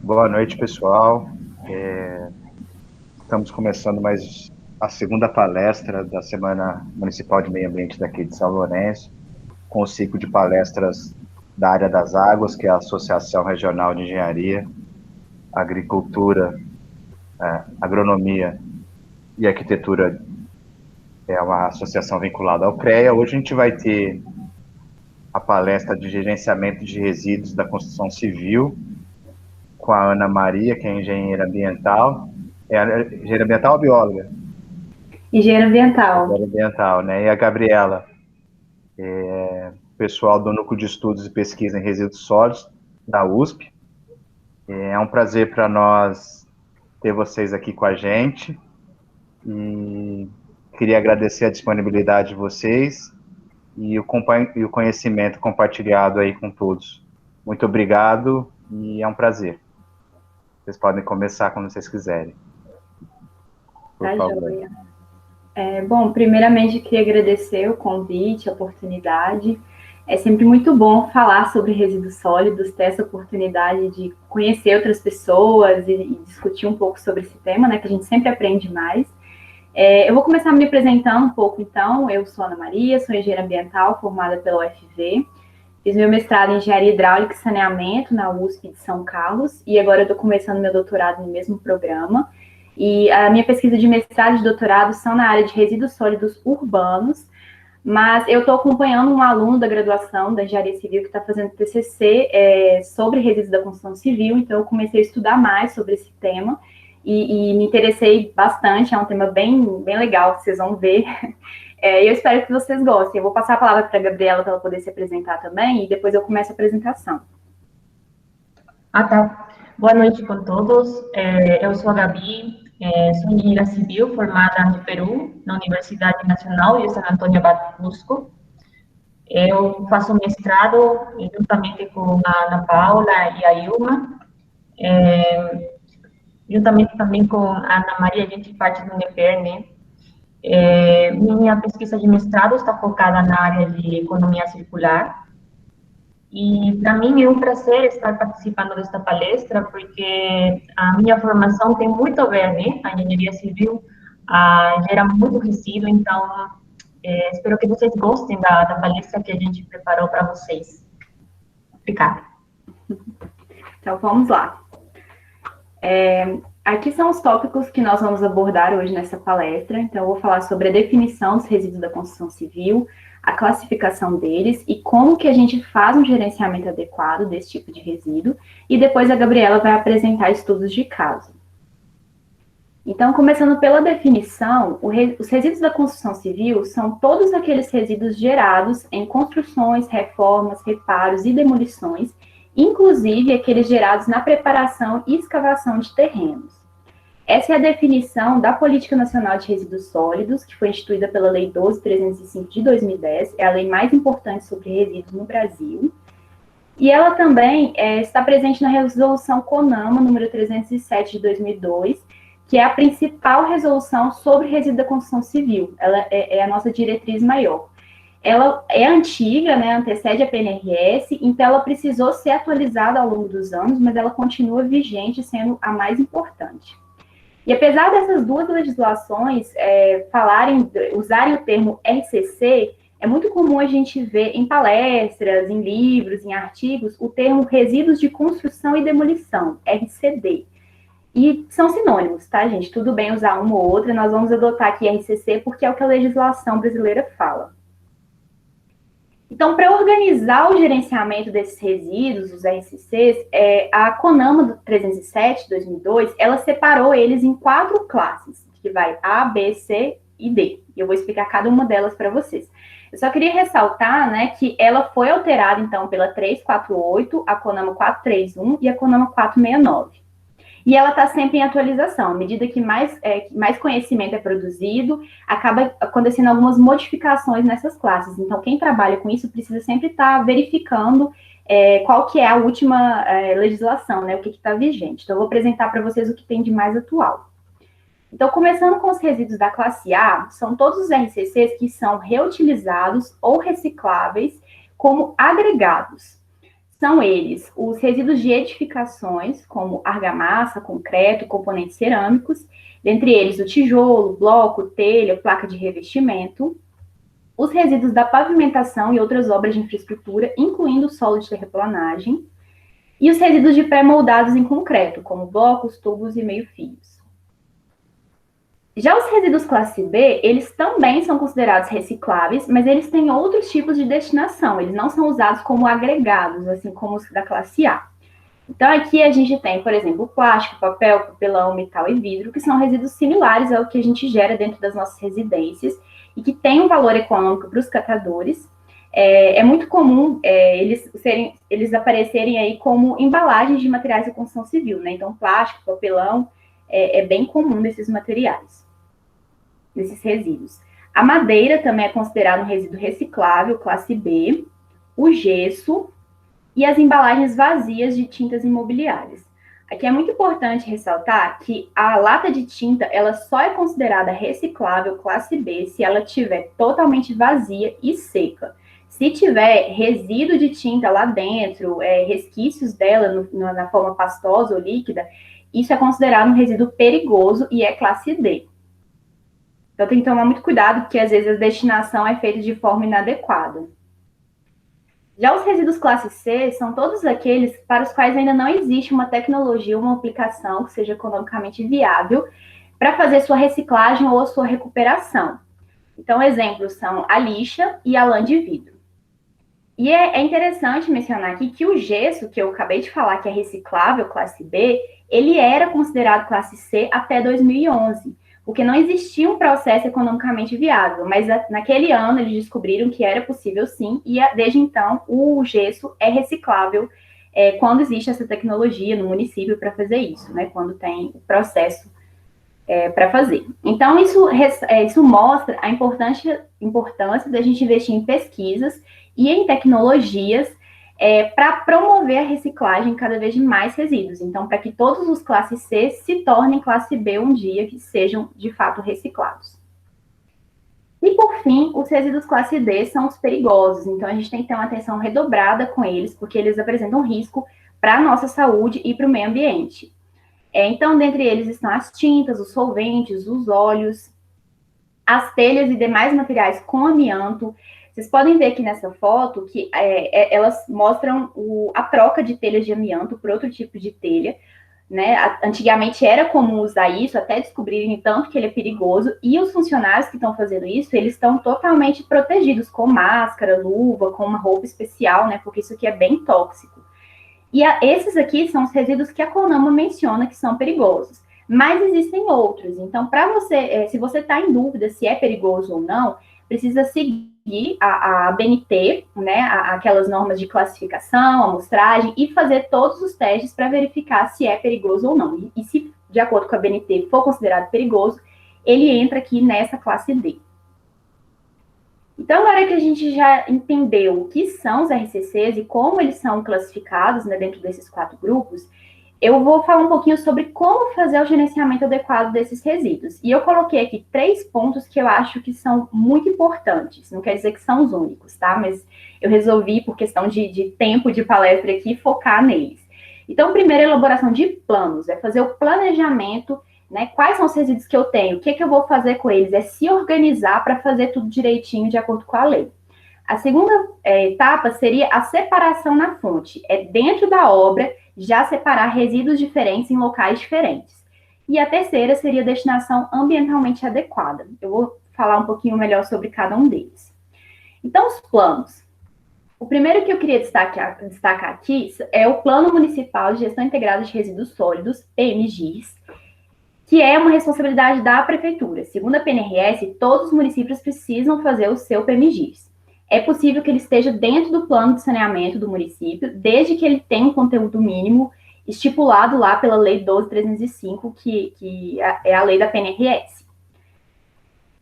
Boa noite, pessoal. Estamos começando mais a segunda palestra da Semana Municipal de Meio Ambiente daqui de São Lourenço, com o ciclo de palestras da área das águas, que é a Associação Regional de Engenharia, Agricultura, Agronomia e Arquitetura, é uma associação vinculada ao CREA. Hoje a gente vai ter a palestra de gerenciamento de resíduos da construção civil, com a Ana Maria, que é engenheira ambiental. É engenheira ambiental ou bióloga? Engenheira ambiental. Engenheira ambiental, né? E a Gabriela, pessoal do Núcleo de Estudos e Pesquisa em Resíduos Sólidos, da USP. É um prazer para nós ter vocês aqui com a gente. E queria agradecer a disponibilidade de vocês e o conhecimento compartilhado aí com todos. Muito obrigado e é um prazer. Vocês podem começar quando vocês quiserem. Por favor. Joia. Bom, primeiramente, queria agradecer o convite, a oportunidade. É sempre muito bom falar sobre resíduos sólidos, ter essa oportunidade de conhecer outras pessoas e discutir um pouco sobre esse tema, né, que a gente sempre aprende mais. Eu vou começar me apresentando um pouco, então. Eu sou Ana Maria, sou engenheira ambiental formada pela UFV. Fiz meu mestrado em Engenharia Hidráulica e Saneamento na USP de São Carlos e agora eu estou começando meu doutorado no mesmo programa. E a minha pesquisa de mestrado e de doutorado são na área de resíduos sólidos urbanos, mas eu estou acompanhando um aluno da graduação da Engenharia Civil que está fazendo TCC sobre resíduos da construção civil, então eu comecei a estudar mais sobre esse tema e me interessei bastante, é um tema bem legal, que vocês vão ver. Eu espero que vocês gostem. Eu vou passar a palavra para a Gabriela para ela poder se apresentar também, e depois eu começo a apresentação. Tá. Boa noite com todos. Eu sou a Gabi, sou engenheira civil formada no Peru, na Universidade Nacional de San Antonio Abad Cusco. Eu faço mestrado juntamente com a Ana Paula e a Ilma. Juntamente também com a Ana Maria, a gente parte do UNEPER, né? Minha pesquisa de mestrado está focada na área de economia circular. E para mim é um prazer estar participando desta palestra, porque a minha formação tem muito a ver, né? A engenharia civil gera muito resíduo, então espero que vocês gostem da palestra que a gente preparou para vocês. Obrigada. Então, vamos lá. Aqui são os tópicos que nós vamos abordar hoje nessa palestra. Então, eu vou falar sobre a definição dos resíduos da construção civil, a classificação deles e como que a gente faz um gerenciamento adequado desse tipo de resíduo. E depois a Gabriela vai apresentar estudos de caso. Então, começando pela definição, os resíduos da construção civil são todos aqueles resíduos gerados em construções, reformas, reparos e demolições, inclusive aqueles gerados na preparação e escavação de terrenos. Essa é a definição da Política Nacional de Resíduos Sólidos, que foi instituída pela Lei 12.305 de 2010, é a lei mais importante sobre resíduos no Brasil. E ela também está presente na Resolução CONAMA, número 307 de 2002, que é a principal resolução sobre resíduo da construção civil. Ela é a nossa diretriz maior. Ela é antiga, né, antecede a PNRS, então ela precisou ser atualizada ao longo dos anos, mas ela continua vigente, sendo a mais importante. E apesar dessas duas legislações usarem o termo RCC, é muito comum a gente ver em palestras, em livros, em artigos, o termo resíduos de construção e demolição, RCD. E são sinônimos, tá, gente? Tudo bem usar uma ou outra, nós vamos adotar aqui RCC porque é o que a legislação brasileira fala. Então, para organizar o gerenciamento desses resíduos, os RCCs, a CONAMA 307, de 2002, ela separou eles em 4 classes, que vai A, B, C e D. E eu vou explicar cada uma delas para vocês. Eu só queria ressaltar, né, que ela foi alterada, então, pela 348, a CONAMA 431 e a CONAMA 469. E ela está sempre em atualização. À medida que mais conhecimento é produzido, acaba acontecendo algumas modificações nessas classes. Então, quem trabalha com isso precisa sempre estar verificando qual que é a última legislação, né, o que está vigente. Então, eu vou apresentar para vocês o que tem de mais atual. Então, começando com os resíduos da classe A, são todos os RCCs que são reutilizados ou recicláveis como agregados. São eles os resíduos de edificações, como argamassa, concreto, componentes cerâmicos, dentre eles o tijolo, bloco, telha, placa de revestimento, os resíduos da pavimentação e outras obras de infraestrutura, incluindo o solo de terraplanagem, e os resíduos de pré-moldados em concreto, como blocos, tubos e meio-fios. Já os resíduos classe B, eles também são considerados recicláveis, mas eles têm outros tipos de destinação, eles não são usados como agregados, assim como os da classe A. Então, aqui a gente tem, por exemplo, plástico, papel, papelão, metal e vidro, que são resíduos similares ao que a gente gera dentro das nossas residências e que tem um valor econômico para os catadores. É muito comum eles aparecerem aí como embalagens de materiais de construção civil, né? Então, plástico, papelão, é bem comum desses materiais, desses resíduos. A madeira também é considerada um resíduo reciclável, classe B, o gesso e as embalagens vazias de tintas imobiliárias. Aqui é muito importante ressaltar que a lata de tinta, ela só é considerada reciclável, classe B, se ela estiver totalmente vazia e seca. Se tiver resíduo de tinta lá dentro, resquícios dela na forma pastosa ou líquida, isso é considerado um resíduo perigoso e é classe D. Então tem que tomar muito cuidado, porque às vezes a destinação é feita de forma inadequada. Já os resíduos classe C são todos aqueles para os quais ainda não existe uma tecnologia, uma aplicação que seja economicamente viável para fazer sua reciclagem ou a sua recuperação. Então, exemplos são a lixa e a lã de vidro. E é interessante mencionar aqui que o gesso, que eu acabei de falar que é reciclável, classe B, ele era considerado classe C até 2011, porque não existia um processo economicamente viável, mas naquele ano eles descobriram que era possível sim, e desde então o gesso é reciclável quando existe essa tecnologia no município para fazer isso, né? Quando tem o processo para fazer. Então, isso mostra a importância da gente investir em pesquisas e em tecnologias para promover a reciclagem cada vez de mais resíduos. Então, para que todos os classe C se tornem classe B um dia, que sejam de fato reciclados. E, por fim, os resíduos classe D são os perigosos. Então, a gente tem que ter uma atenção redobrada com eles, porque eles apresentam risco para a nossa saúde e para o meio ambiente. Então, dentre eles estão as tintas, os solventes, os óleos, as telhas e demais materiais com amianto. Vocês podem ver aqui nessa foto que elas mostram a troca de telhas de amianto por outro tipo de telha, né? Antigamente era comum usar isso, até descobrirem tanto que ele é perigoso, e os funcionários que estão fazendo isso, eles estão totalmente protegidos com máscara, luva, com uma roupa especial, né? Porque isso aqui é bem tóxico. E esses aqui são os resíduos que a CONAMA menciona que são perigosos. Mas existem outros. Então, para você, se você está em dúvida se é perigoso ou não, precisa seguir a ABNT, né, aquelas normas de classificação, amostragem, e fazer todos os testes para verificar se é perigoso ou não. E se, de acordo com a ABNT, for considerado perigoso, ele entra aqui nessa classe D. Então, agora que a gente já entendeu o que são os RCCs e como eles são classificados, né, dentro desses 4 grupos, eu vou falar um pouquinho sobre como fazer o gerenciamento adequado desses resíduos. E eu coloquei aqui 3 pontos que eu acho que são muito importantes. Não quer dizer que são os únicos, tá? Mas eu resolvi, por questão de tempo de palestra aqui, focar neles. Então, primeiro, a elaboração de planos. É fazer o planejamento, né? Quais são os resíduos que eu tenho? O que eu vou fazer com eles? É se organizar para fazer tudo direitinho, de acordo com a lei. A segunda etapa seria a separação na fonte. É dentro da obra, já separar resíduos diferentes em locais diferentes. E a terceira seria a destinação ambientalmente adequada. Eu vou falar um pouquinho melhor sobre cada um deles. Então, os planos. O primeiro que eu queria destacar aqui é o Plano Municipal de Gestão Integrada de Resíduos Sólidos, PMGIS, que é uma responsabilidade da Prefeitura. Segundo a PNRS, todos os municípios precisam fazer o seu PMGIS. É possível que ele esteja dentro do plano de saneamento do município, desde que ele tenha um conteúdo mínimo estipulado lá pela Lei 12.305, que é a lei da PNRS.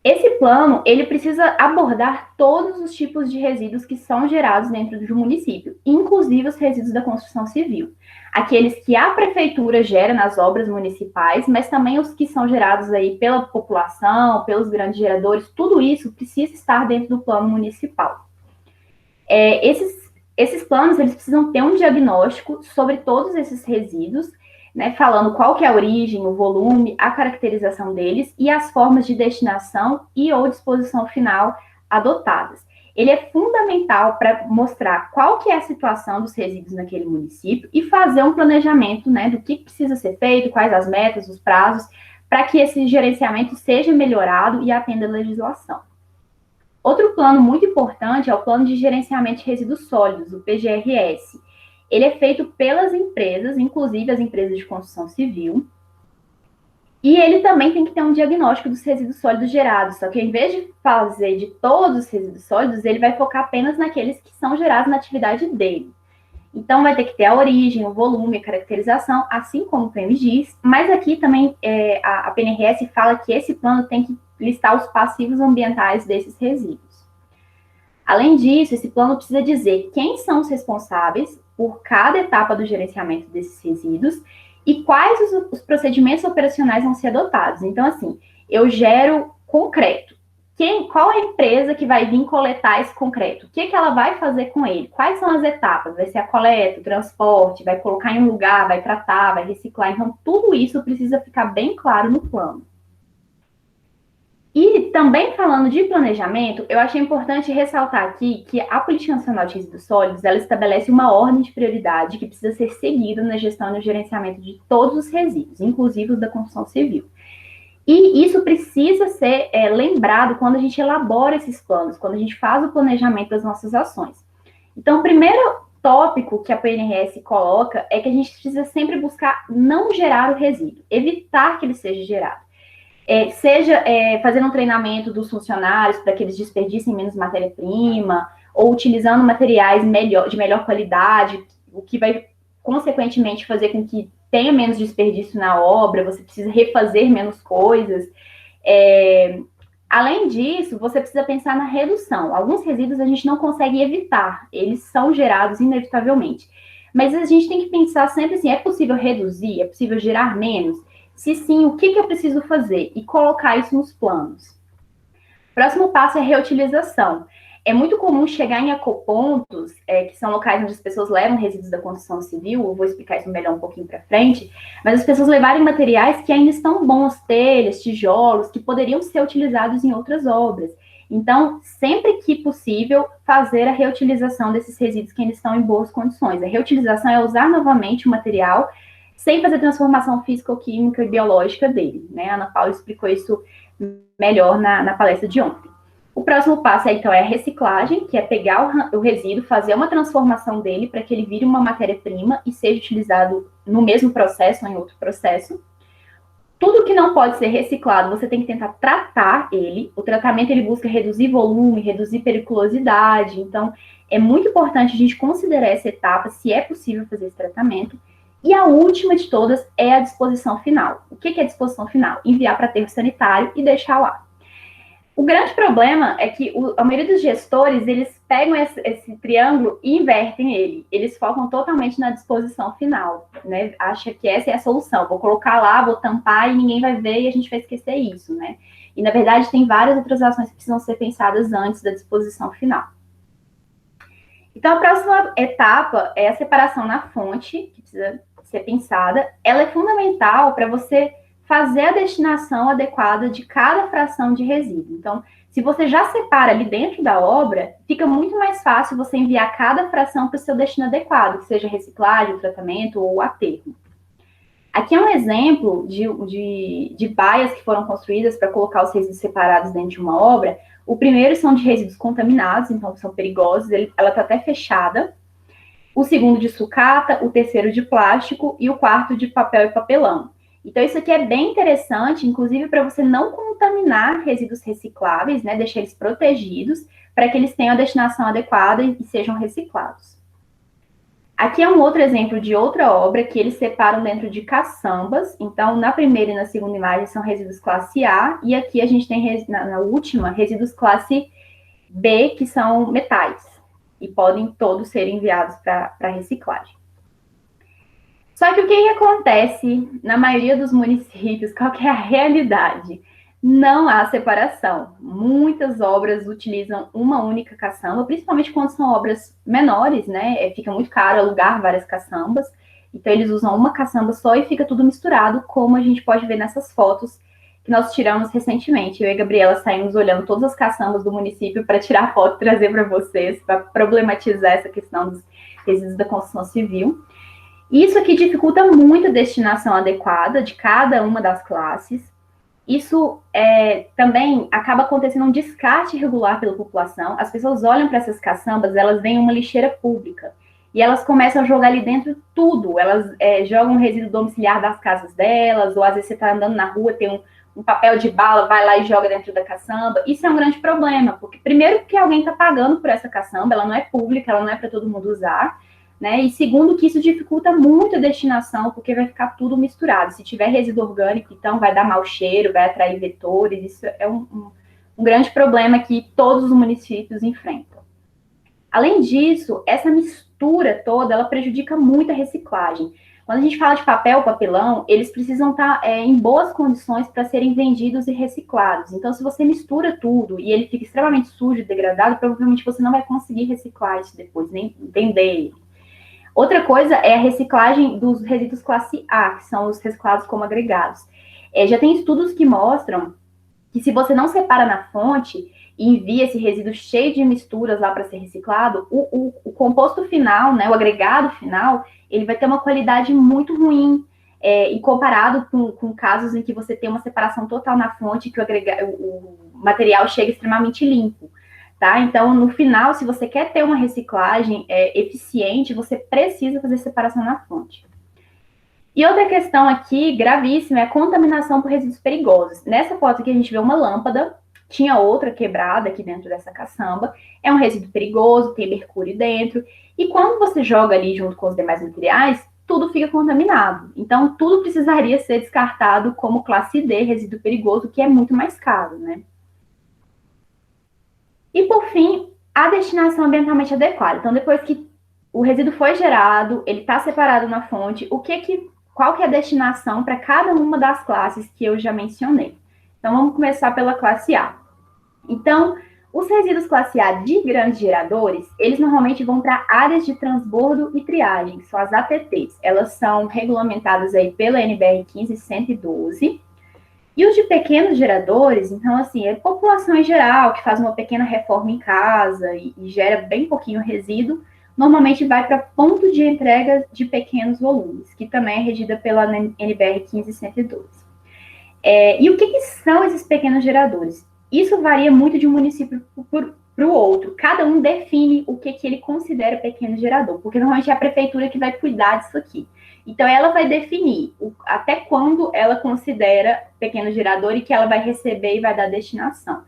Esse plano, ele precisa abordar todos os tipos de resíduos que são gerados dentro do município, inclusive os resíduos da construção civil. Aqueles que a prefeitura gera nas obras municipais, mas também os que são gerados aí pela população, pelos grandes geradores, tudo isso precisa estar dentro do plano municipal. Esses planos, eles precisam ter um diagnóstico sobre todos esses resíduos, né, falando qual que é a origem, o volume, a caracterização deles e as formas de destinação e ou disposição final adotadas. Ele é fundamental para mostrar qual que é a situação dos resíduos naquele município e fazer um planejamento, né, do que precisa ser feito, quais as metas, os prazos, para que esse gerenciamento seja melhorado e atenda a legislação. Outro plano muito importante é o Plano de Gerenciamento de Resíduos Sólidos, o PGRS. Ele é feito pelas empresas, inclusive as empresas de construção civil, e ele também tem que ter um diagnóstico dos resíduos sólidos gerados, só que ao invés de fazer de todos os resíduos sólidos, ele vai focar apenas naqueles que são gerados na atividade dele. Então, vai ter que ter a origem, o volume, a caracterização, assim como o PMGIS, mas aqui também a PNRS fala que esse plano tem que listar os passivos ambientais desses resíduos. Além disso, esse plano precisa dizer quem são os responsáveis por cada etapa do gerenciamento desses resíduos e quais os procedimentos operacionais vão ser adotados. Então, assim, eu gero concreto. Qual é a empresa que vai vir coletar esse concreto? O que ela vai fazer com ele? Quais são as etapas? Vai ser a coleta, o transporte, vai colocar em um lugar, vai tratar, vai reciclar. Então, tudo isso precisa ficar bem claro no plano. E também falando de planejamento, eu achei importante ressaltar aqui que a Política Nacional de Resíduos Sólidos, ela estabelece uma ordem de prioridade que precisa ser seguida na gestão e no gerenciamento de todos os resíduos, inclusive os da construção civil. E isso precisa ser lembrado quando a gente elabora esses planos, quando a gente faz o planejamento das nossas ações. Então, o primeiro tópico que a PNRS coloca é que a gente precisa sempre buscar não gerar o resíduo, evitar que ele seja gerado. Seja fazendo um treinamento dos funcionários para que eles desperdicem menos matéria-prima, ou utilizando materiais de melhor qualidade, o que vai, consequentemente, fazer com que tenha menos desperdício na obra, você precisa refazer menos coisas. Além disso, você precisa pensar na redução. Alguns resíduos a gente não consegue evitar, eles são gerados inevitavelmente. Mas a gente tem que pensar sempre assim, é possível reduzir, é possível gerar menos? Se sim, o que eu preciso fazer? E colocar isso nos planos. Próximo passo é a reutilização. É muito comum chegar em ecopontos, que são locais onde as pessoas levam resíduos da construção civil, eu vou explicar isso melhor um pouquinho para frente, mas as pessoas levarem materiais que ainda estão bons, telhas, tijolos, que poderiam ser utilizados em outras obras. Então, sempre que possível, fazer a reutilização desses resíduos que ainda estão em boas condições. A reutilização é usar novamente o material sem fazer transformação físico-química e biológica dele, né? A Ana Paula explicou isso melhor na palestra de ontem. O próximo passo, então, é a reciclagem, que é pegar o resíduo, fazer uma transformação dele para que ele vire uma matéria-prima e seja utilizado no mesmo processo ou em outro processo. Tudo que não pode ser reciclado, você tem que tentar tratar ele. O tratamento, ele busca reduzir volume, reduzir periculosidade. Então, é muito importante a gente considerar essa etapa, se é possível fazer esse tratamento. E a última de todas é a disposição final. O que é a disposição final? Enviar para aterro sanitário e deixar lá. O grande problema é que a maioria dos gestores, eles pegam esse triângulo e invertem ele. Eles focam totalmente na disposição final, né? Acha que essa é a solução. Vou colocar lá, vou tampar e ninguém vai ver e a gente vai esquecer isso, né? E, na verdade, tem várias outras ações que precisam ser pensadas antes da disposição final. Então, a próxima etapa é a separação na fonte, que precisa ser pensada. Ela é fundamental para você fazer a destinação adequada de cada fração de resíduo. Então, se você já separa ali dentro da obra, fica muito mais fácil você enviar cada fração para o seu destino adequado, que seja reciclagem, tratamento ou aterro. Aqui é um exemplo de baias que foram construídas para colocar os resíduos separados dentro de uma obra. O primeiro são de resíduos contaminados, então são perigosos, ela está até fechada. O segundo de sucata, o terceiro de plástico e o quarto de papel e papelão. Então, isso aqui é bem interessante, inclusive para você não contaminar resíduos recicláveis, né? Deixar eles protegidos para que eles tenham a destinação adequada e sejam reciclados. Aqui é um outro exemplo de outra obra que eles separam dentro de caçambas. Então, na primeira e na segunda imagem são resíduos classe A, e aqui a gente tem, na última, resíduos classe B, que são metais, e podem todos ser enviados para reciclagem. Só que o que acontece na maioria dos municípios, qual que é a realidade? Não há separação. Muitas obras utilizam uma única caçamba, principalmente quando são obras menores, né? Fica muito caro alugar várias caçambas. Então, eles usam uma caçamba só e fica tudo misturado, como a gente pode ver nessas fotos que nós tiramos recentemente. Eu e a Gabriela saímos olhando todas as caçambas do município para tirar foto e trazer para vocês, para problematizar essa questão dos resíduos da construção civil. Isso aqui dificulta muito a destinação adequada de cada uma das classes. Isso também acaba acontecendo um descarte irregular pela população. As pessoas olham para essas caçambas, elas veem uma lixeira pública e elas começam a jogar ali dentro tudo. Elas jogam resíduo domiciliar das casas delas, ou às vezes você está andando na rua, tem um papel de bala, vai lá e joga dentro da caçamba. Isso é um grande problema, porque primeiro porque alguém está pagando por essa caçamba, ela não é pública, ela não é para todo mundo usar. Né? E segundo, que isso dificulta muito a destinação, porque vai ficar tudo misturado. Se tiver resíduo orgânico, então vai dar mau cheiro, vai atrair vetores. Isso é um grande problema que todos os municípios enfrentam. Além disso, essa mistura toda, ela prejudica muito a reciclagem. Quando a gente fala de papel, papelão, eles precisam estar em boas condições para serem vendidos e reciclados. Então, se você mistura tudo e ele fica extremamente sujo e degradado, provavelmente você não vai conseguir reciclar isso depois, nem vender ele. Outra coisa é a reciclagem dos resíduos classe A, que são os reciclados como agregados. Já tem estudos que mostram que se você não separa na fonte e envia esse resíduo cheio de misturas lá para ser reciclado, o composto final, né, o agregado final, ele vai ter uma qualidade muito ruim, e comparado com casos em que você tem uma separação total na fonte, que o material chega extremamente limpo. Tá? Então, no final, se você quer ter uma reciclagem eficiente, você precisa fazer separação na fonte. E outra questão aqui, gravíssima, é a contaminação por resíduos perigosos. Nessa foto aqui, a gente vê uma lâmpada, tinha outra quebrada aqui dentro dessa caçamba, é um resíduo perigoso, tem mercúrio dentro, e quando você joga ali junto com os demais materiais, tudo fica contaminado. Então, tudo precisaria ser descartado como classe D, resíduo perigoso, que é muito mais caro, né? E, por fim, a destinação ambientalmente adequada. Então, depois que o resíduo foi gerado, ele está separado na fonte, qual que é a destinação para cada uma das classes que eu já mencionei? Então, vamos começar pela classe A. Então, os resíduos classe A de grandes geradores, eles normalmente vão para áreas de transbordo e triagem, que são as ATTs. Elas são regulamentadas aí pela NBR 15112. E os de pequenos geradores, então, assim, é a população em geral que faz uma pequena reforma em casa e gera bem pouquinho resíduo, normalmente vai para ponto de entrega de pequenos volumes, que também é regida pela NBR 15112. E o que são esses pequenos geradores? Isso varia muito de um município para o outro. Cada um define o que ele considera pequeno gerador, porque normalmente é a prefeitura que vai cuidar disso aqui. Então, ela vai definir até quando ela considera pequeno gerador e que ela vai receber e vai dar destinação.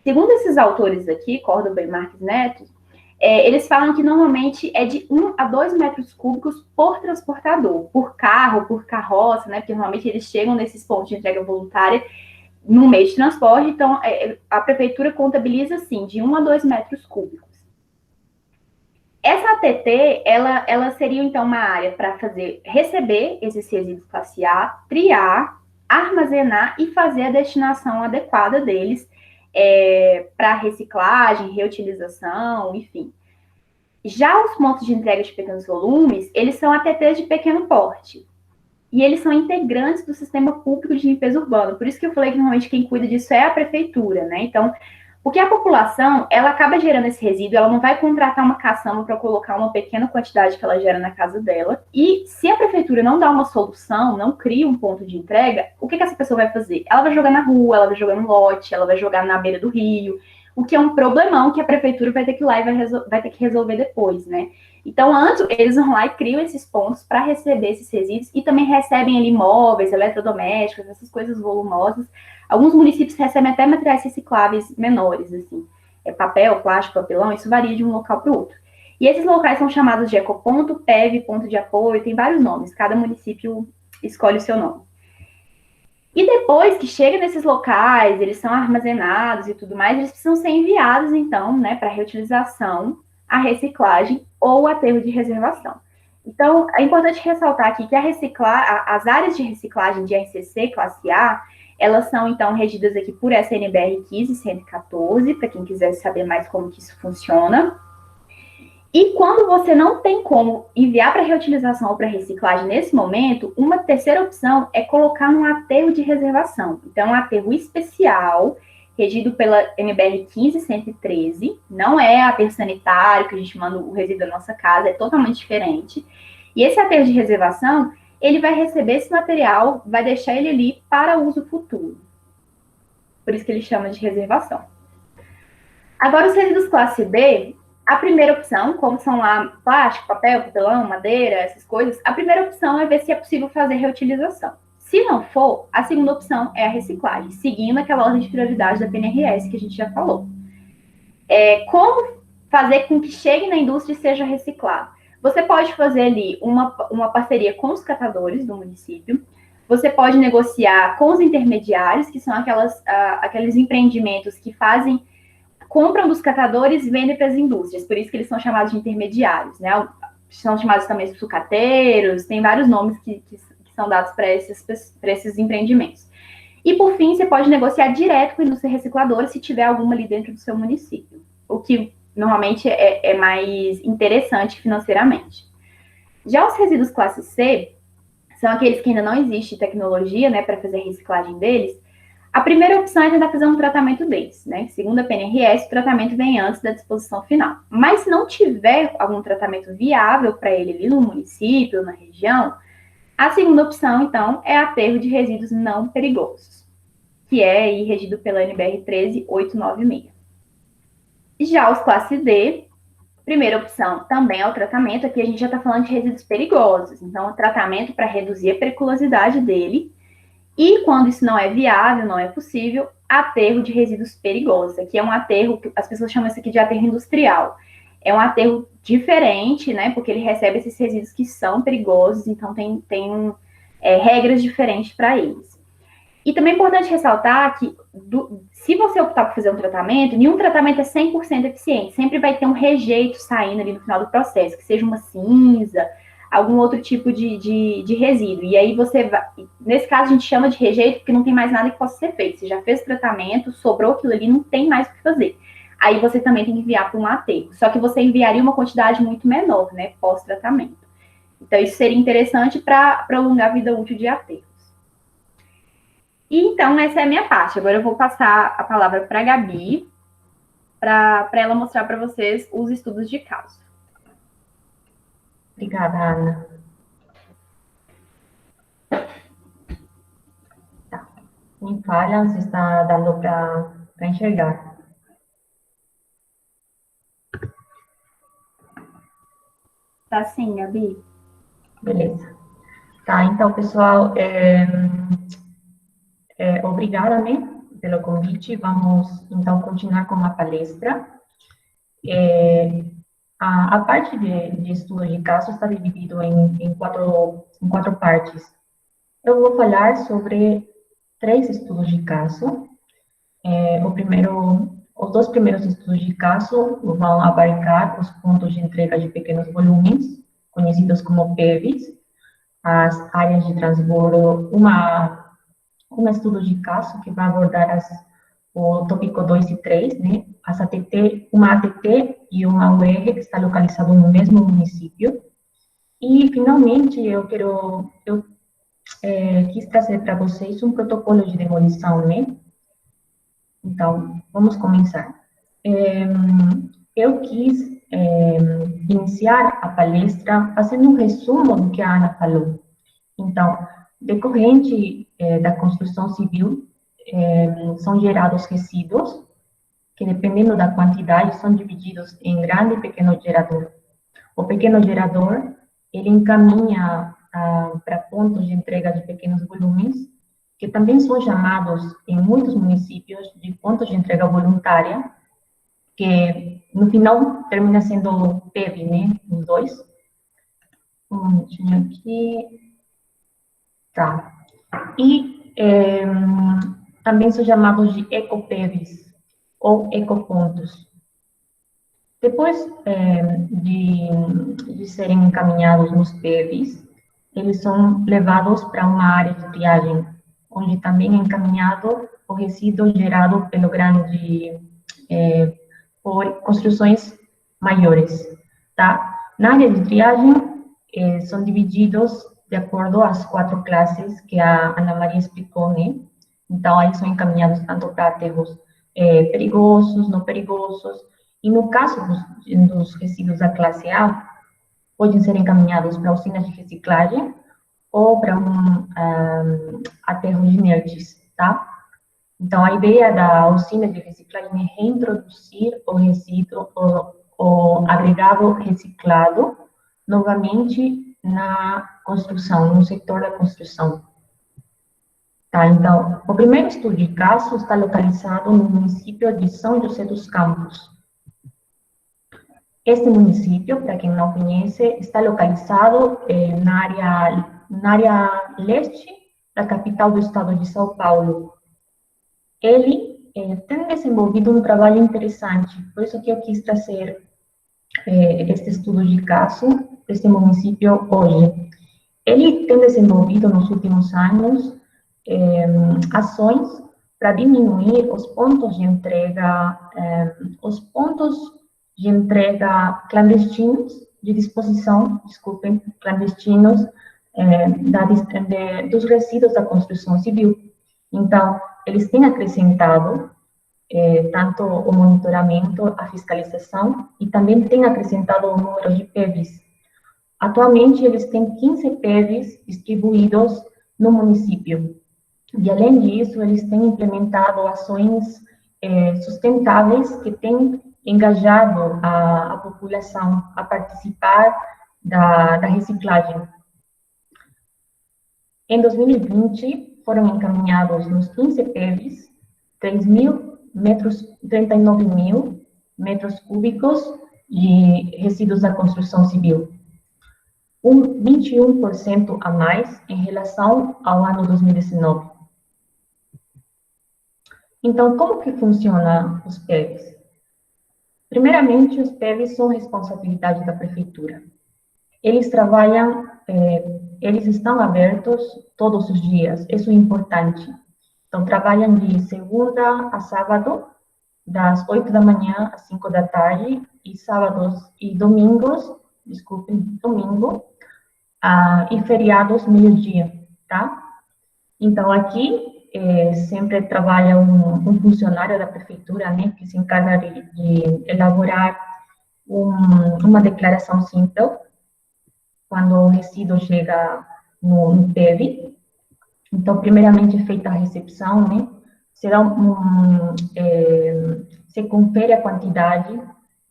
Segundo esses autores aqui, Córdoba e Marques Neto, eles falam que normalmente é de 1 a 2 metros cúbicos por transportador, por carro, por carroça, né? Porque normalmente eles chegam nesses pontos de entrega voluntária no meio de transporte, então a prefeitura contabiliza, assim, de 1 a 2 metros cúbicos. Essa ATT, ela seria, então, uma área para receber esses resíduos classe A, triar, armazenar e fazer a destinação adequada deles para reciclagem, reutilização, enfim. Já os pontos de entrega de pequenos volumes, eles são ATTs de pequeno porte. E eles são integrantes do sistema público de limpeza urbana. Por isso que eu falei que, normalmente, quem cuida disso é a prefeitura, né? Então, porque a população, ela acaba gerando esse resíduo, ela não vai contratar uma caçamba para colocar uma pequena quantidade que ela gera na casa dela. E se a prefeitura não dá uma solução, não cria um ponto de entrega, o que essa pessoa vai fazer? Ela vai jogar na rua, ela vai jogar no lote, ela vai jogar na beira do rio, o que é um problemão que a prefeitura vai ter que ir lá e vai ter que resolver depois, né? Então, antes, eles vão lá e criam esses pontos para receber esses resíduos e também recebem ali móveis, eletrodomésticos, essas coisas volumosas. Alguns municípios recebem até materiais recicláveis menores, assim, papel, plástico, papelão, isso varia de um local para o outro. E esses locais são chamados de ecoponto, PEV, ponto de apoio, tem vários nomes, cada município escolhe o seu nome. E depois que chega nesses locais, eles são armazenados e tudo mais, eles precisam ser enviados, então, né, para reutilização, a reciclagem ou aterro de reservação. Então, é importante ressaltar aqui que as áreas de reciclagem de RCC, classe A, Elas são, então, regidas aqui por essa NBR 15114, para quem quiser saber mais como que isso funciona. E quando você não tem como enviar para reutilização ou para reciclagem nesse momento, uma terceira opção é colocar num aterro de reservação. Então, um aterro especial, regido pela NBR 15113, não é aterro sanitário, que a gente manda o resíduo da nossa casa, é totalmente diferente. E esse aterro de reservação, ele vai receber esse material, vai deixar ele ali para uso futuro. Por isso que ele chama de reservação. Agora, os resíduos classe B, a primeira opção, como são lá plástico, papel, papelão, madeira, essas coisas, a primeira opção é ver se é possível fazer reutilização. Se não for, a segunda opção é a reciclagem, seguindo aquela ordem de prioridade da PNRS que a gente já falou. Como fazer com que chegue na indústria e seja reciclado? Você pode fazer ali uma parceria com os catadores do município, você pode negociar com os intermediários, que são aqueles empreendimentos que compram dos catadores e vendem para as indústrias, por isso que eles são chamados de intermediários, né? São chamados também de sucateiros, tem vários nomes que são dados para esses empreendimentos. E, por fim, você pode negociar direto com a indústria recicladora se tiver alguma ali dentro do seu município, o que normalmente é mais interessante financeiramente. Já os resíduos classe C são aqueles que ainda não existe tecnologia, né, para fazer a reciclagem deles. A primeira opção é tentar fazer um tratamento deles, né? Segundo a PNRS, o tratamento vem antes da disposição final. Mas se não tiver algum tratamento viável para ele ali no município, na região, a segunda opção, então, é aterro de resíduos não perigosos, que é aí regido pela NBR 13896. Já os classe D, primeira opção também é o tratamento. Aqui a gente já está falando de resíduos perigosos, então, o tratamento para reduzir a periculosidade dele. E quando isso não é viável, não é possível, aterro de resíduos perigosos. Aqui é um aterro, que as pessoas chamam isso aqui de aterro industrial. É um aterro diferente, né? Porque ele recebe esses resíduos que são perigosos, então tem regras diferentes para eles. E também é importante ressaltar que, se você optar por fazer um tratamento, nenhum tratamento é 100% eficiente. Sempre vai ter um rejeito saindo ali no final do processo, que seja uma cinza, algum outro tipo de resíduo. E aí você vai... Nesse caso, a gente chama de rejeito porque não tem mais nada que possa ser feito. Você já fez o tratamento, sobrou aquilo ali, não tem mais o que fazer. Aí você também tem que enviar para um aterro. Só que você enviaria uma quantidade muito menor, né, pós-tratamento. Então, isso seria interessante para prolongar a vida útil de aterros. E, então, essa é a minha parte. Agora eu vou passar a palavra para a Gabi, para ela mostrar para vocês os estudos de caso. Obrigada, Ana. Tá. Me fala se está dando para enxergar. Tá sim, Gabi. Beleza. Tá, então, pessoal, obrigada, né, pelo convite. Vamos, então, continuar com a palestra. A parte de estudo de caso está dividido em quatro partes. Eu vou falar sobre 3 estudos de caso. Os 2 primeiros estudos de caso vão abarcar os pontos de entrega de pequenos volumes, conhecidos como PEVs, as áreas de transbordo, um estudo de caso que vai abordar o tópico 2 e 3, né? Uma ATT e uma UR que está localizado no mesmo município. E, finalmente, eu quis trazer para vocês um protocolo de demolição, né? Então, vamos começar. Eu quis iniciar a palestra fazendo um resumo do que a Ana falou. Então, decorrente da construção civil, são gerados resíduos, que dependendo da quantidade, são divididos em grande e pequeno gerador. O pequeno gerador, ele encaminha para pontos de entrega de pequenos volumes, que também são chamados, em muitos municípios, de pontos de entrega voluntária, que no final termina sendo PEV, né, os 2. Deixa aqui. Tá. E também são chamados de eco-PEVs, ou ecopontos. Depois de serem encaminhados nos PEVs, eles são levados para uma área de triagem, onde também é encaminhado o resíduo gerado por construções maiores, tá? Na área de triagem, são divididos de acordo às 4 classes que a Ana Maria explicou, né? Então, aí são encaminhados tanto para aterros perigosos, não perigosos, e no caso dos resíduos da classe A, podem ser encaminhados para usinas de reciclagem ou para aterros inertes, tá? Então, a ideia da usina de reciclagem é reintroduzir o resíduo, o agregado reciclado, novamente na construção, no setor da construção. Tá, então, o primeiro estudo de caso está localizado no município de São José dos Campos. Este município, para quem não conhece, está localizado na área leste da capital do estado de São Paulo. Ele tem desenvolvido um trabalho interessante, por isso que eu quis trazer este estudo de caso deste município hoje. Ele tem desenvolvido nos últimos anos ações para diminuir os pontos de entrega clandestinos, de disposição, desculpem, clandestinos dos resíduos da construção civil. Então, eles têm acrescentado tanto o monitoramento, a fiscalização, e também têm acrescentado o número de PEVs. Atualmente, eles têm 15 PEVs distribuídos no município. E, além disso, eles têm implementado ações sustentáveis que têm engajado a população a participar da reciclagem. Em 2020, foram encaminhados nos 15 PEVs 39 mil metros cúbicos de resíduos da construção civil, 21% a mais em relação ao ano 2019. Então, como que funcionam os PEVs? Primeiramente, os PEVs são responsabilidade da prefeitura. Eles trabalham, eles estão abertos todos os dias, isso é importante. Então, trabalham de segunda a sábado, das 8 da manhã às 5 da tarde, e sábados e domingos, domingo, e feriados, meio-dia, tá? Então, aqui, sempre trabalha um funcionário da prefeitura, né, que se encarga de elaborar uma declaração simples, quando o resíduo chega no PEV. Então, primeiramente é feita a recepção, né? Se confere a quantidade,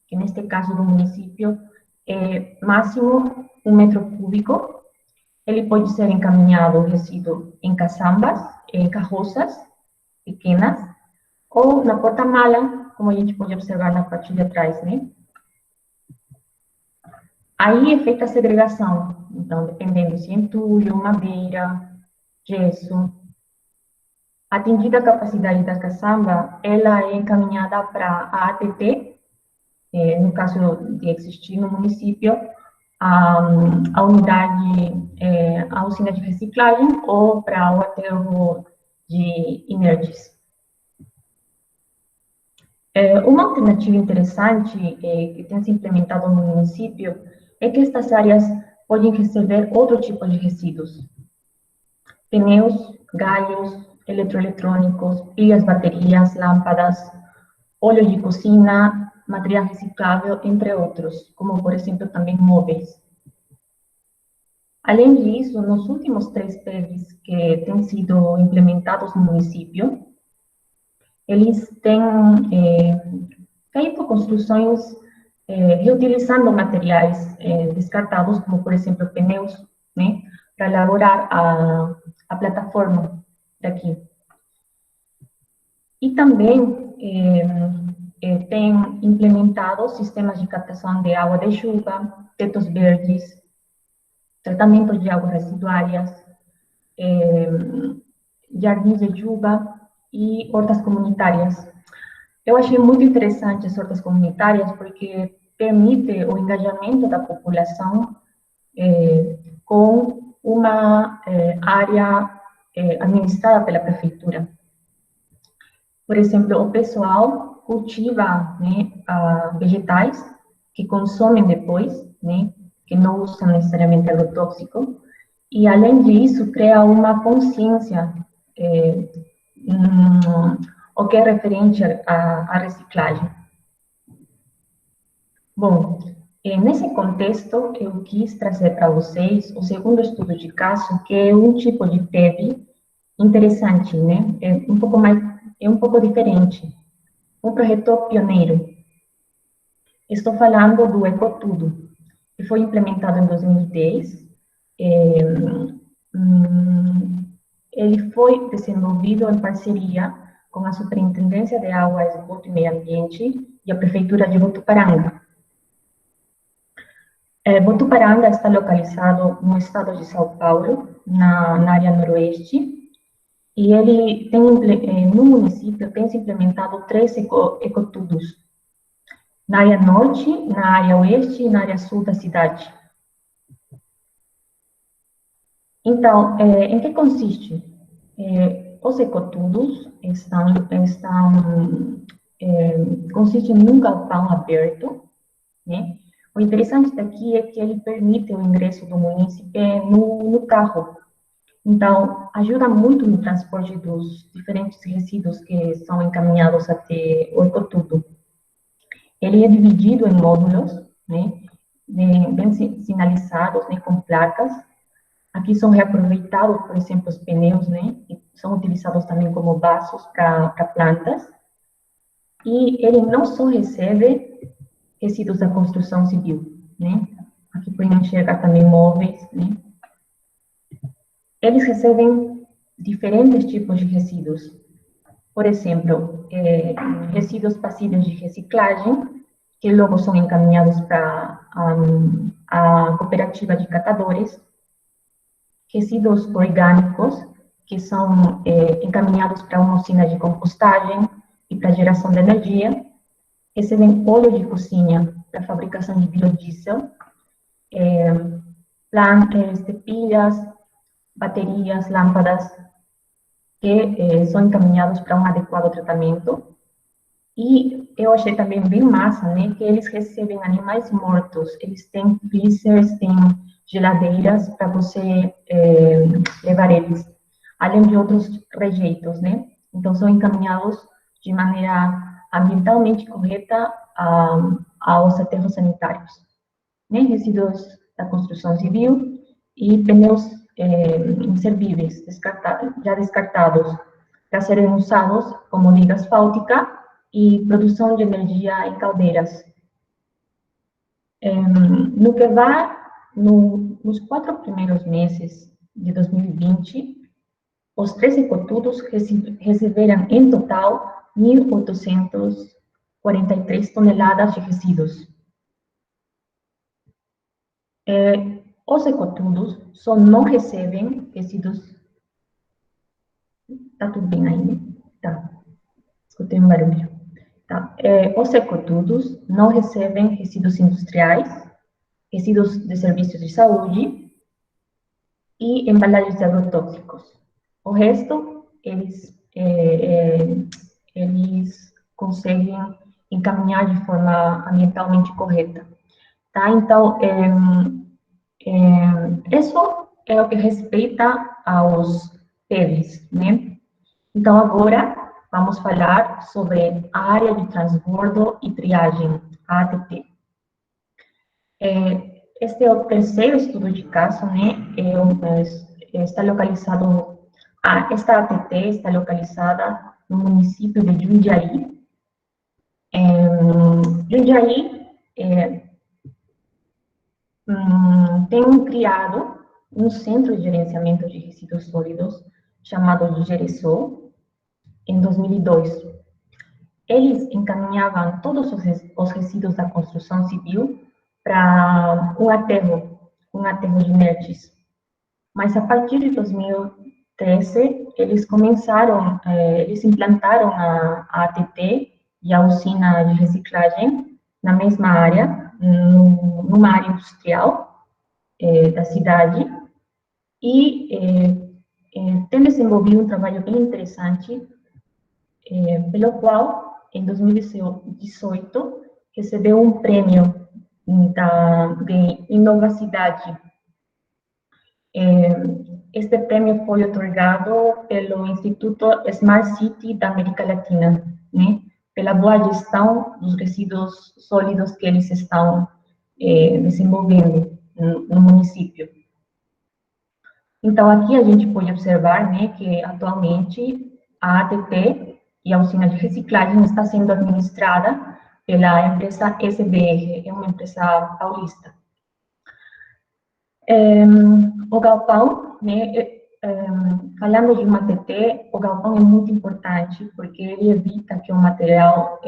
que neste caso do município é máximo 1 metro cúbico. Ele pode ser encaminhado, o resíduo, em caçambas, em carroças pequenas, ou na porta-mala, como a gente pode observar na parte de trás, né? Aí é feita a segregação, então, dependendo se é entulho, madeira, gesso. Atendida a capacidade da caçamba, ela é encaminhada para a ATT, no caso de existir no município, a unidade, a usina de reciclagem ou para o aterro de inertes. Uma alternativa interessante que tem se implementado no município é que estas áreas podem receber outro tipo de resíduos. Pneus, galhos, eletroeletrônicos, pilhas, baterias, lâmpadas, óleo de cozinha, material reciclável, entre outros, como, por exemplo, também móveis. Além disso, nos últimos 3 PEVs que têm sido implementados no município, eles têm feito construções reutilizando materiais descartados, como, por exemplo, pneus, né, para elaborar a plataforma daqui. E também tem implementado sistemas de captação de água de chuva, tetos verdes, tratamento de águas residuárias, jardins de chuva e hortas comunitárias. Eu achei muito interessante as hortas comunitárias porque permite o engajamento da população com uma área administrada pela prefeitura. Por exemplo, o pessoal cultiva, né, vegetais que consomem depois, né, que não usam necessariamente agrotóxico, e além disso cria uma consciência o que é referente à reciclagem. Bom, nesse contexto, eu quis trazer para vocês o segundo estudo de caso, que é um tipo de PEV interessante, né? É um pouco diferente. Um projeto pioneiro. Estou falando do Ecotudo, que foi implementado em 2010. Ele foi desenvolvido em parceria com a Superintendência de Água, Esgoto e Meio Ambiente e a Prefeitura de Votuporanga. Votuporanga está localizado no estado de São Paulo, na área noroeste, e ele tem, no município, tem se implementado 3 ecotudos, na área norte, na área oeste e na área sul da cidade. Então, em que consiste? Os ecotudos consistem num galpão aberto, né? O interessante daqui é que ele permite o ingresso do munícipe no carro. Então, ajuda muito no transporte dos diferentes resíduos que são encaminhados até o ecotudo. Ele é dividido em módulos, né, bem sinalizados, né, com placas. Aqui são reaproveitados, por exemplo, os pneus, né, e são utilizados também como vasos para plantas. E ele não só recebe resíduos da construção civil, né, aqui podem enxergar também móveis, né. Eles recebem diferentes tipos de resíduos. Por exemplo, resíduos passíveis de reciclagem, que logo são encaminhados para a cooperativa de catadores. Resíduos orgânicos, que são encaminhados para uma usina de compostagem e para geração de energia. Recebem óleo de cozinha para a fabricação de biodiesel, plantas de pilhas, baterias, lâmpadas, que são encaminhados para um adequado tratamento. E eu achei também bem massa, né, que eles recebem animais mortos. Eles têm freezers, têm geladeiras para você levar eles, além de outros rejeitos, né? Então, são encaminhados de maneira ambientalmente correta aos aterros sanitários, né? Resíduos da construção civil e pneus inservíveis, já descartados, para serem usados como liga asfáltica e produção de energia em caldeiras. No que vai, nos 4 primeiros meses de 2020, os 3 ecotudos receberam, em total, 1.843 toneladas de resíduos. Os ecotudos só não recebem resíduos... Tá tudo bem aí, né? Tá. Escutei um barulho. Tá. Os ecotudos não recebem resíduos industriais, resíduos de serviços de saúde e embalagens de agrotóxicos. O resto, eles conseguem encaminhar de forma ambientalmente correta. Tá? Então, isso é o que respeita aos PEVs, né? Então, agora, vamos falar sobre a área de transbordo e triagem, a ATT. Este é o terceiro estudo de caso, né? Está localizado, esta ATT está localizada no município de Jundiaí. Jundiaí tem criado um centro de gerenciamento de resíduos sólidos chamado de Geresol, em 2002. Eles encaminhavam todos os resíduos da construção civil para um aterro de inertes. Mas a partir de 2013, eles implantaram a ATT e a usina de reciclagem na mesma área, numa área industrial da cidade, e tem desenvolvido um trabalho bem interessante, pelo qual, em 2018, recebeu um prêmio de inovacidade. Este prêmio foi otorgado pelo Instituto Smart City da América Latina, né? Pela boa gestão dos resíduos sólidos que eles estão desenvolvendo no município. Então, aqui a gente pode observar, né, que atualmente a ATP e a usina de reciclagem está sendo administrada pela empresa SBR, é uma empresa paulista. O galpão, né, falando de uma ATP, o galpão é muito importante, porque ele evita que o material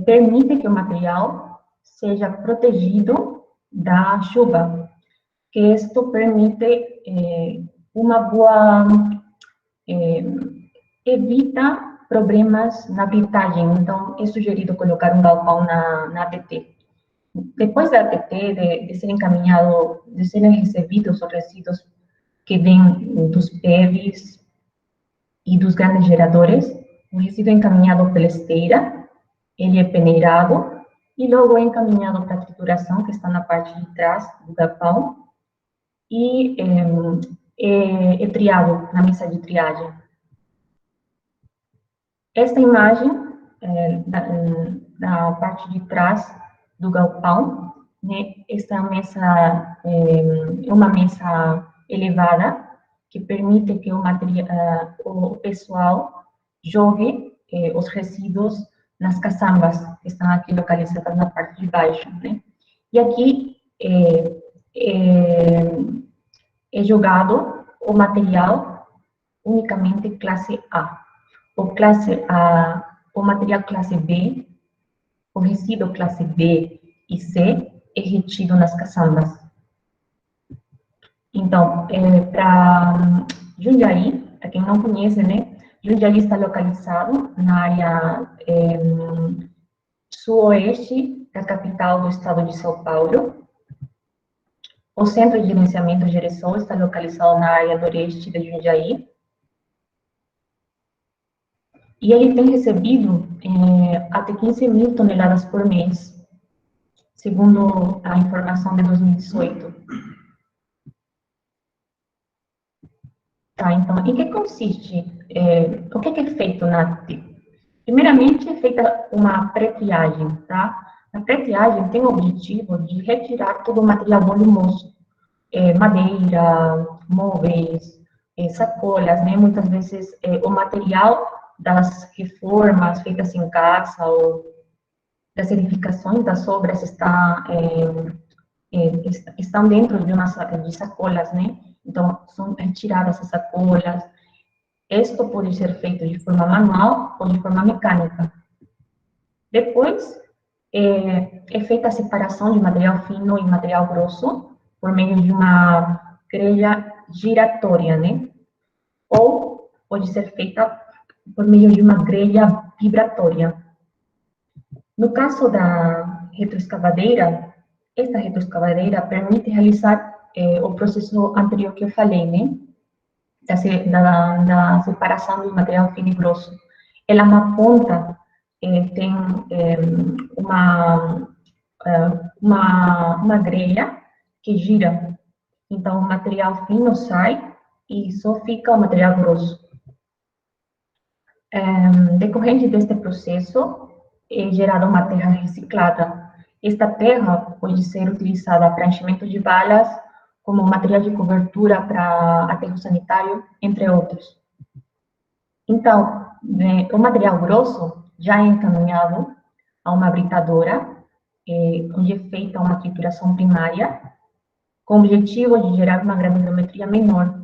permite que o material seja protegido da chuva, que isto permite uma boa, evita problemas na gritagem. Então, é sugerido colocar um galpão na ATP. Depois da ATP, de ser encaminhado, de serem recebidos os resíduos que vêm dos PEVs e dos grandes geradores, o resíduo é encaminhado pela esteira, ele é peneirado e logo é encaminhado para a trituração, que está na parte de trás do galpão, e é triado na mesa de triagem. Esta imagem, da parte de trás do galpão, né, esta mesa é uma mesa elevada, que permite que o pessoal jogue os resíduos nas caçambas, que estão aqui localizadas na parte de baixo, né? E aqui é jogado o material unicamente classe A. O material classe B, o resíduo classe B e C é retido nas caçambas. Então, para Jundiaí, para quem não conhece, né, Jundiaí está localizado na área suoeste da capital do estado de São Paulo. O Centro de Gerenciamento Geresol está localizado na área noroeste de Jundiaí. E ele tem recebido até 15 mil toneladas por mês, segundo a informação de 2018. Tá, então, em que consiste, o que é feito na ATP? Primeiramente, é feita uma pré-triagem, tá? A pré-triagem tem o objetivo de retirar todo o material volumoso, madeira, móveis, sacolas, né? Muitas vezes, o material das reformas feitas em casa ou das edificações, das obras, estão dentro de sacolas, né? Então, são retiradas as sacolas. Isto pode ser feito de forma manual ou de forma mecânica. Depois, é feita a separação de material fino e material grosso por meio de uma grelha giratória, né? Ou pode ser feita por meio de uma grelha vibratória. No caso da retroescavadeira, esta retroescavadeira permite realizar o processo anterior que eu falei, né? Da separação do material fino e grosso. Ela na ponta tem uma grelha que gira. Então, o material fino sai e só fica o material grosso. Decorrente deste processo, é gerada uma terra reciclada. Esta terra pode ser utilizada para enchimento de valas, como material de cobertura para aterro sanitário, entre outros. Então, o material grosso já é encaminhado a uma britadora, onde é feita uma trituração primária, com o objetivo de gerar uma granulometria menor.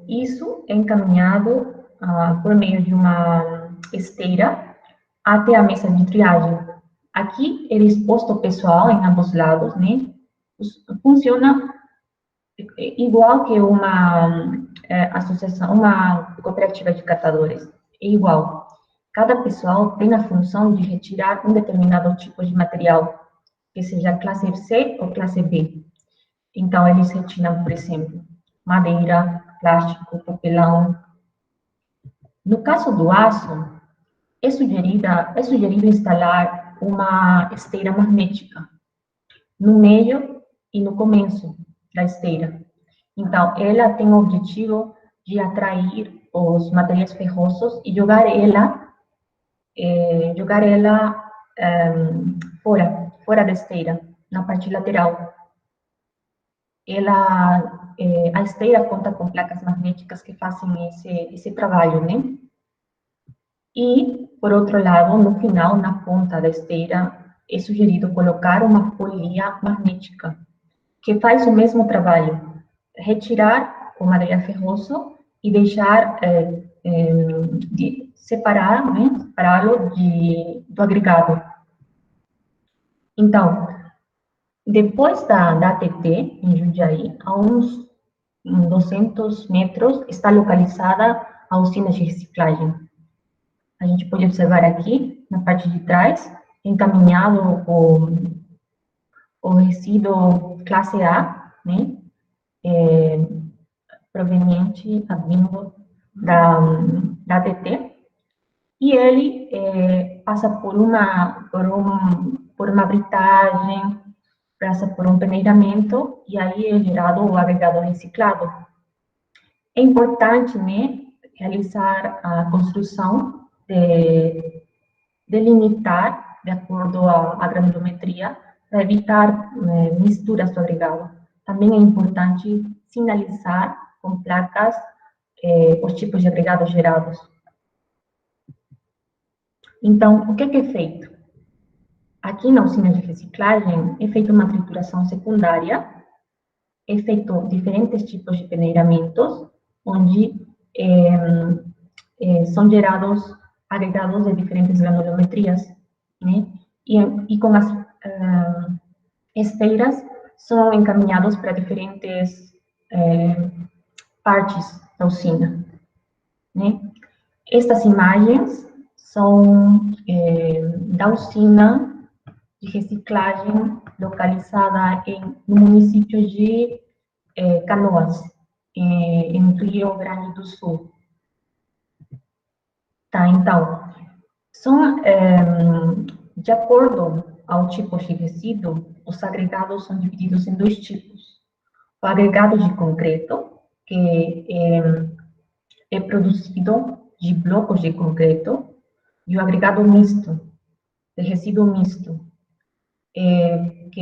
Isso é encaminhado por meio de uma esteira até a mesa de triagem. Aqui é exposto o pessoal em ambos lados, né? Funciona igual que uma associação, uma cooperativa de catadores. É igual. Cada pessoal tem a função de retirar um determinado tipo de material, que seja classe C ou classe B. Então, eles retiram, por exemplo, madeira, plástico, papelão. No caso do aço, é sugerido instalar uma esteira magnética no meio e no começo da esteira. Então, ela tem o objetivo de atrair os materiais ferrosos e jogar ela fora da esteira, na parte lateral. A esteira conta com placas magnéticas que fazem esse trabalho, né? E, por outro lado, no final, na ponta da esteira, é sugerido colocar uma polia magnética, que faz o mesmo trabalho, retirar o material ferroso e deixar, separá-lo do agregado. Então, depois da ATT, em Jundiaí, a uns 200 metros, está localizada a usina de reciclagem. A gente pode observar aqui, na parte de trás, encaminhado o resíduo classe A, né, vindo da ATT, e ele passa por uma britagem, passa por um peneiramento, e aí é gerado o agregado reciclado. É importante, né, realizar a construção delimitar, de acordo à granulometria, para evitar misturas do agregado. Também é importante sinalizar com placas os tipos de agregados gerados. Então, o que é feito? Aqui na usina de reciclagem é feita uma trituração secundária, é feito diferentes tipos de peneiramentos, onde são gerados agregados de diferentes granulometrias, né? E com as esteiras são encaminhados para diferentes partes da usina, né? Estas imagens são da usina de reciclagem localizada no município de Canoas, em Rio Grande do Sul. Tá, então, de acordo ao tipo de resíduo, os agregados são divididos em dois tipos. O agregado de concreto, que é produzido de blocos de concreto, e o agregado misto, de resíduo misto, que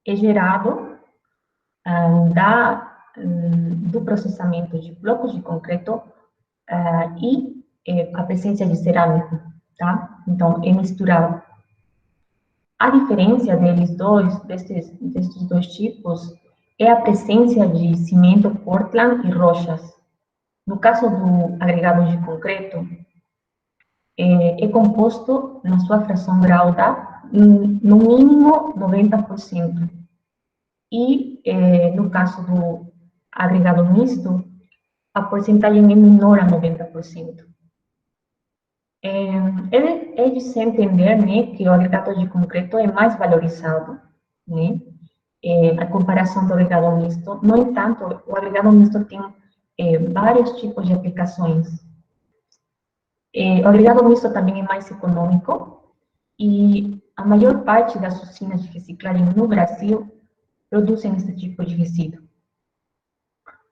é gerado do processamento de blocos de concreto e a presença de cerâmica, tá? Então, é misturado. A diferença destes dois tipos, é a presença de cimento Portland e rochas. No caso do agregado de concreto, é composto, na sua fração grauda, no mínimo 90%. E, no caso do agregado misto, a porcentagem é menor a 90%. É de se entender, né, que o agregado de concreto é mais valorizado, né, a comparação do agregado misto. No entanto, o agregado misto tem vários tipos de aplicações. O agregado misto também é mais econômico e a maior parte das usinas de reciclagem no Brasil produzem esse tipo de resíduo.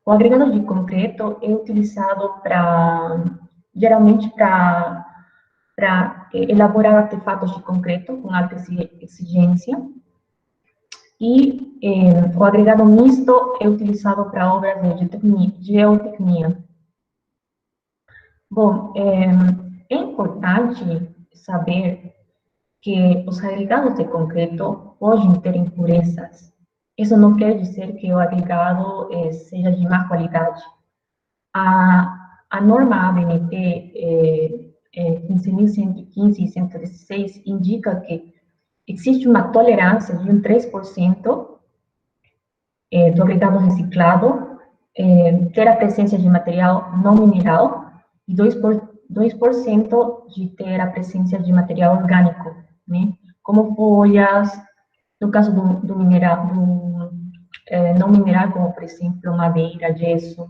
O agregado de concreto é utilizado geralmente para elaborar artefatos de concreto com alta exigência, e o agregado misto é utilizado para obras de geotecnia. Bom, é importante saber que os agregados de concreto podem ter impurezas. Isso não quer dizer que o agregado seja de má qualidade. A norma ABNT 15.115 e 116 indica que existe uma tolerância de 3% do agregado reciclado ter a presença de material não mineral e 2% de ter a presença de material orgânico, né? Como folhas, No caso do mineral, não mineral, como, por exemplo, madeira, gesso.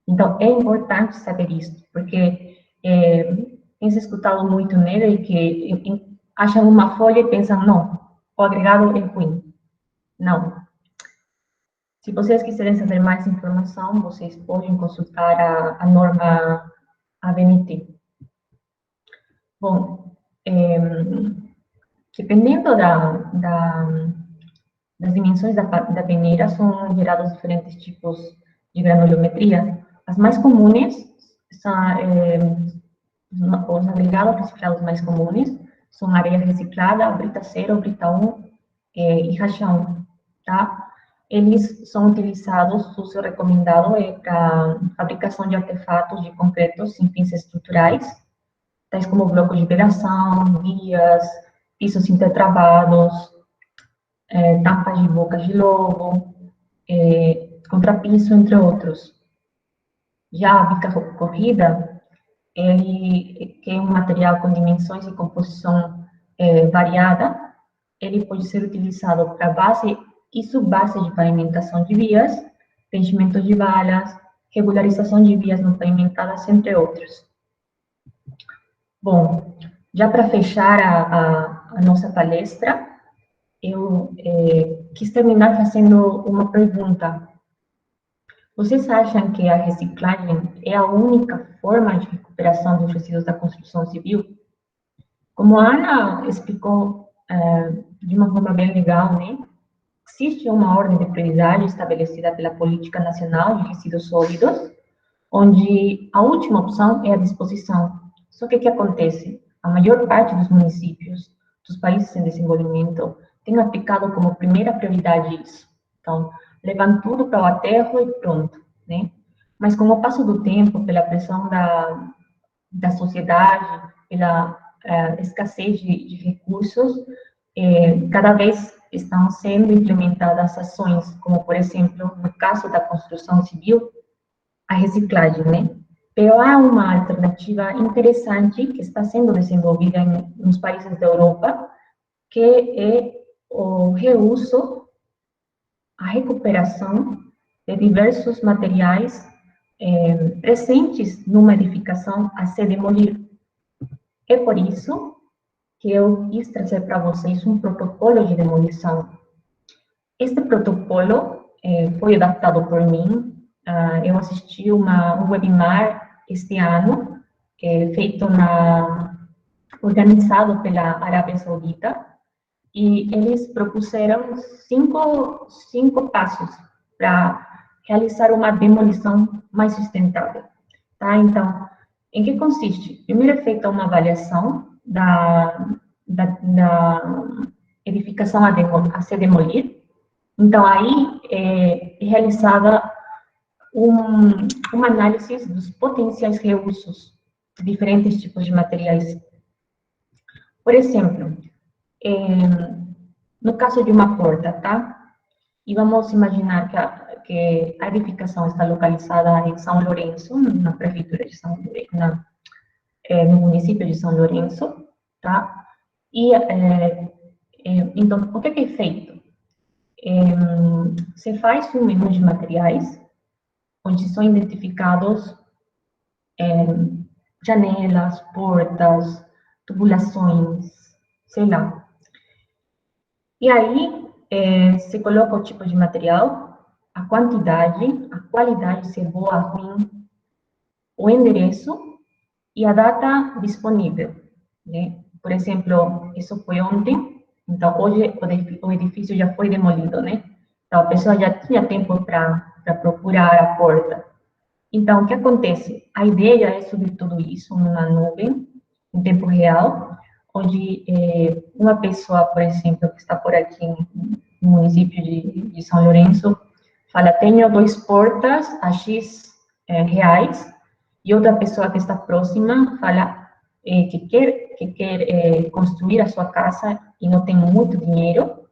Então, é importante saber isso, porque tem se escutado muito nele que acham uma folha e pensam, não, o agregado é ruim. Não. Se vocês quiserem saber mais informação, vocês podem consultar a norma ABNT. Bom, dependendo das dimensões da peneira, são gerados diferentes tipos de granulometria. As mais comuns são os agregados reciclados mais comuns, são areia reciclada, brita 0, brita 1 e rachão, tá? Eles são utilizados, o uso recomendado é para fabricação de artefatos de concretos em fins estruturais, tais como blocos de vedação, vias, pisos intertravados, tampas de bocas de lobo, contrapiso, entre outros. Já a bica corrida, ele que é um material com dimensões e composição variada, ele pode ser utilizado para base e subbase de pavimentação de vias, preenchimento de valas, regularização de vias não pavimentadas, entre outros. Bom, já para fechar a nossa palestra, eu quis terminar fazendo uma pergunta. Vocês acham que a reciclagem é a única forma de recuperação dos resíduos da construção civil? Como a Ana explicou de uma forma bem legal, né? Existe uma ordem de prioridade estabelecida pela Política Nacional de Resíduos Sólidos, onde a última opção é a disposição. Só que o que acontece? A maior parte dos municípios dos países em desenvolvimento tem aplicado como primeira prioridade isso. Então, levam tudo para o aterro e pronto, né? Mas com o passo do tempo, pela pressão da sociedade, pela escassez de recursos, cada vez estão sendo implementadas ações, como, por exemplo, no caso da construção civil, a reciclagem, né? Pero há uma alternativa interessante que está sendo desenvolvida nos países da Europa, que é o reuso, a recuperação de diversos materiais presentes numa edificação a se demolir. É por isso que eu quis trazer para vocês um protocolo de demolição. Este protocolo foi adaptado por mim. Eu assisti um webinar este ano, organizado pela Arábia Saudita, e eles propuseram cinco passos para realizar uma demolição mais sustentável. Tá? Então, em que consiste? Primeiro é feita uma avaliação da edificação a se demolir. Então, aí é realizada uma análise dos potenciais reusos de diferentes tipos de materiais. Por exemplo, no caso de uma porta, tá? E vamos imaginar que a edificação está localizada em São Lourenço, na prefeitura de São Lourenço, no município de São Lourenço, tá? E, então, o que é feito? Se faz um menu de materiais, onde são identificados janelas, portas, tubulações, sei lá. E aí, se coloca o tipo de material, a quantidade, a qualidade, se é boa, ruim, o endereço e a data disponível, né? Por exemplo, isso foi ontem, então hoje o edifício já foi demolido, né? Então a pessoa já tinha tempo para procurar a porta. Então, o que acontece? A ideia é subir tudo isso numa nuvem, em tempo real, onde uma pessoa, por exemplo, que está por aqui no município de São Lourenço, fala, tenho 2 portas a X reais, e outra pessoa que está próxima fala que quer construir a sua casa e não tem muito dinheiro,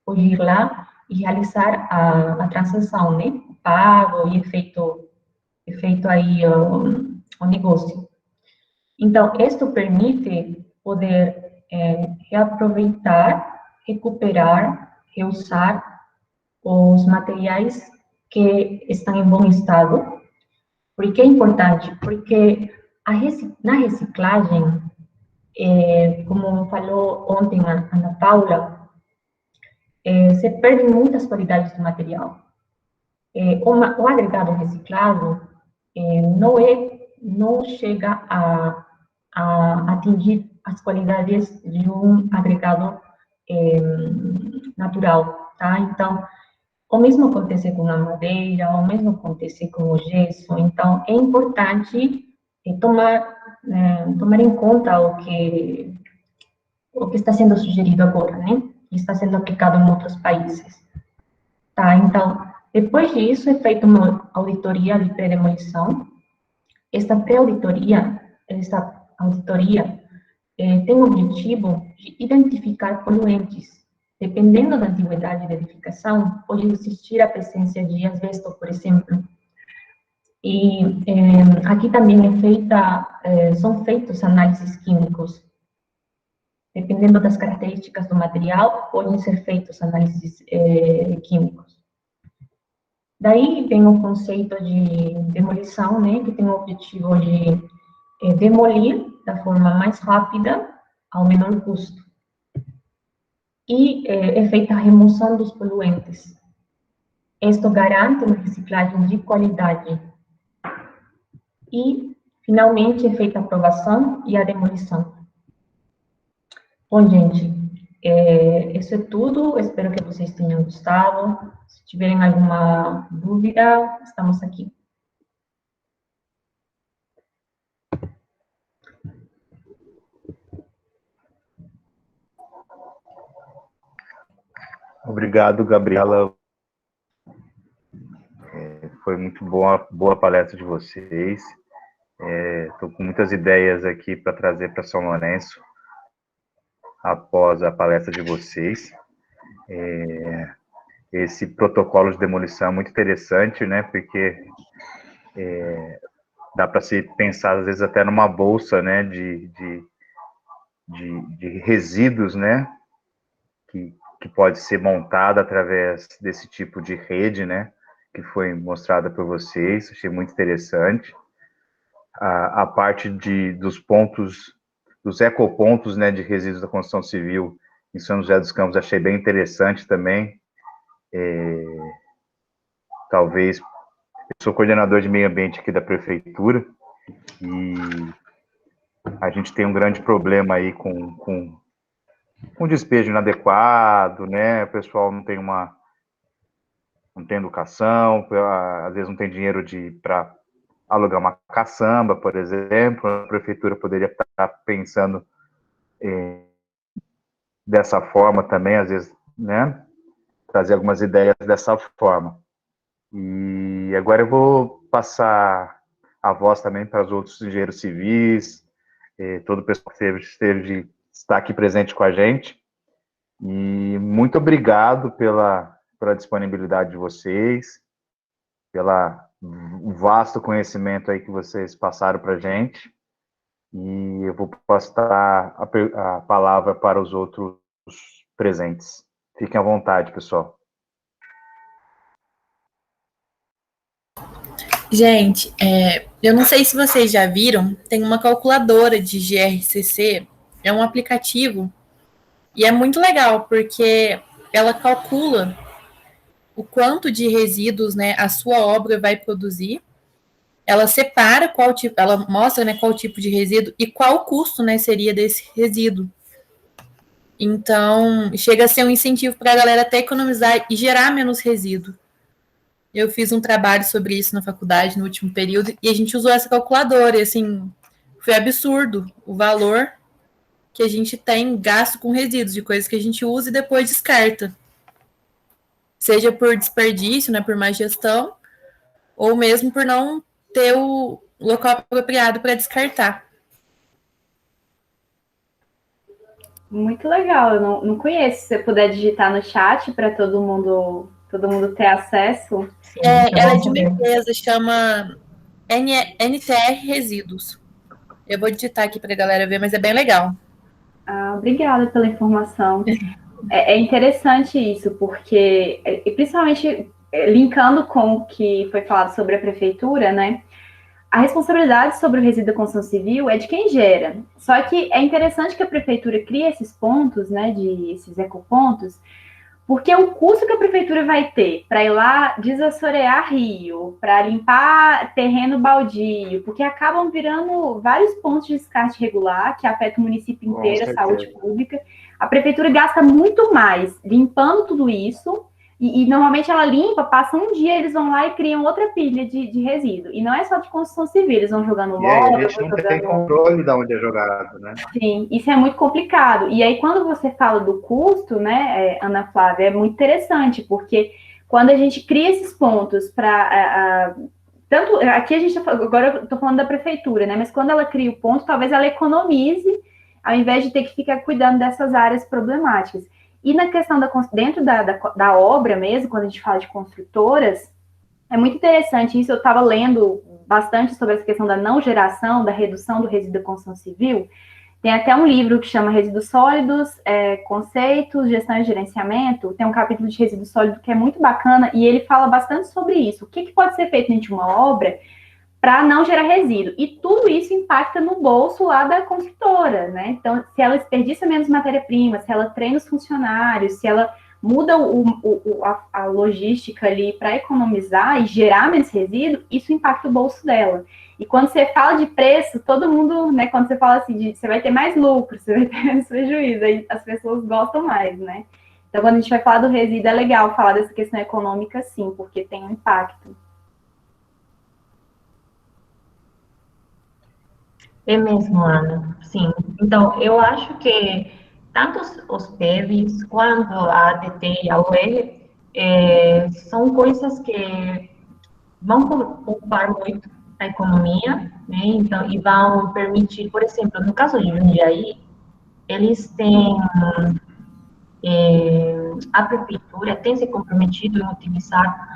pode ir lá e realizar a transação, né? O pago e é feito aí o negócio. Então, isto permite poder reaproveitar recuperar, reusar os materiais que estão em bom estado. Por que é importante? Porque na reciclagem, como falou ontem a Ana Paula, se perdem muitas qualidades do material. O agregado reciclado não chega a atingir as qualidades de um agregado natural, tá? Então, o mesmo acontece com a madeira, o mesmo acontece com o gesso. Então, é importante tomar em conta o que está sendo sugerido agora, né? Que está sendo aplicado em outros países. Tá? Então, depois disso, é feita uma auditoria de pré-demolição. Esta auditoria tem o objetivo de identificar poluentes. Dependendo da antiguidade da edificação, pode existir a presença de asbesto, por exemplo. E aqui também são feitos análises químicos. Dependendo das características do material, podem ser feitos análises químicos. Daí vem o conceito de demolição, né, que tem o objetivo de demolir da forma mais rápida, ao menor custo. E é feita a remoção dos poluentes. Isto garante uma reciclagem de qualidade. E, finalmente, é feita a aprovação e a demolição. Bom, gente, isso é tudo. Espero que vocês tenham gostado. Se tiverem alguma dúvida, estamos aqui. Obrigado, Gabriela. Foi muito boa a palestra de vocês. Estou com muitas ideias aqui para trazer para São Lourenço após a palestra de vocês. Esse protocolo de demolição é muito interessante, né? Porque dá para se pensar, às vezes, até numa bolsa, né? De resíduos, né? Que pode ser montada através desse tipo de rede, né? Que foi mostrada por vocês, achei muito interessante. A parte dos pontos, dos ecopontos, né, de resíduos da construção civil em São José dos Campos, achei bem interessante também. Talvez, eu sou coordenador de meio ambiente aqui da prefeitura, e a gente tem um grande problema aí com despejo inadequado, né, o pessoal não tem educação, às vezes não tem dinheiro para alugar uma caçamba, por exemplo. A prefeitura poderia estar pensando dessa forma também, às vezes, né, trazer algumas ideias dessa forma. E agora eu vou passar a voz também para os outros engenheiros civis, todo o pessoal que está aqui presente com a gente. E muito obrigado pela disponibilidade de vocês, pelo vasto conhecimento aí que vocês passaram para a gente. E eu vou passar a palavra para os outros presentes. Fiquem à vontade, pessoal. Gente, eu não sei se vocês já viram, tem uma calculadora de GRCC, é um aplicativo, e é muito legal, porque ela calcula o quanto de resíduos, né, a sua obra vai produzir, ela separa qual tipo, ela mostra, né, qual tipo de resíduo e qual o custo, né, seria desse resíduo. Então, chega a ser um incentivo para a galera até economizar e gerar menos resíduo. Eu fiz um trabalho sobre isso na faculdade, no último período, e a gente usou essa calculadora, e assim, foi absurdo o valor que a gente tem gasto com resíduos, de coisas que a gente usa e depois descarta. Seja por desperdício, né, por má gestão, ou mesmo por não ter o local apropriado para descartar. Muito legal, eu não conheço. Se você puder digitar no chat para todo mundo ter acesso. Ela é de uma empresa, chama NTR Resíduos. Eu vou digitar aqui para a galera ver, mas é bem legal. Obrigada pela informação. É interessante isso, porque, e principalmente linkando com o que foi falado sobre a prefeitura, né? A responsabilidade sobre o resíduo da construção civil é de quem gera. Só que é interessante que a prefeitura crie esses pontos, né, esses ecopontos, porque o custo que a prefeitura vai ter para ir lá desassorear rio, para limpar terreno baldio, porque acabam virando vários pontos de descarte regular que afetam o município inteiro, a saúde pública. A prefeitura gasta muito mais limpando tudo isso, e normalmente ela limpa, passa um dia, eles vão lá e criam outra pilha de resíduo. E não é só de construção civil, eles vão jogando móvel. E a gente não tem controle de onde é jogado, né? Sim, isso é muito complicado. E aí, quando você fala do custo, né, Ana Flávia, é muito interessante, porque quando a gente cria esses pontos para... tanto aqui a gente agora eu estou falando da prefeitura, né? Mas quando ela cria o ponto, talvez ela economize, ao invés de ter que ficar cuidando dessas áreas problemáticas. E na questão dentro da obra mesmo, quando a gente fala de construtoras, é muito interessante isso. Eu estava lendo bastante sobre essa questão da não geração, da redução do resíduo da construção civil. Tem até um livro que chama Resíduos Sólidos, Conceitos, Gestão e Gerenciamento. Tem um capítulo de resíduo sólido que é muito bacana e ele fala bastante sobre isso. O que pode ser feito dentro de uma obra para não gerar resíduo. E tudo isso impacta no bolso lá da construtora, né? Então, se ela desperdiça menos matéria-prima, se ela treina os funcionários, se ela muda a logística ali para economizar e gerar menos resíduo, isso impacta o bolso dela. E quando você fala de preço, todo mundo, né? Quando você fala assim, você vai ter mais lucro, você vai ter menos prejuízo, aí as pessoas gostam mais, né? Então, quando a gente vai falar do resíduo, é legal falar dessa questão econômica, sim, porque tem um impacto. É mesmo, Ana. Sim. Então, eu acho que tanto os PEVs quanto a ADT e a UR são coisas que vão poupar muito a economia, né? Então, e vão permitir, por exemplo, no caso de Jundiaí, eles têm a prefeitura tem se comprometido em utilizar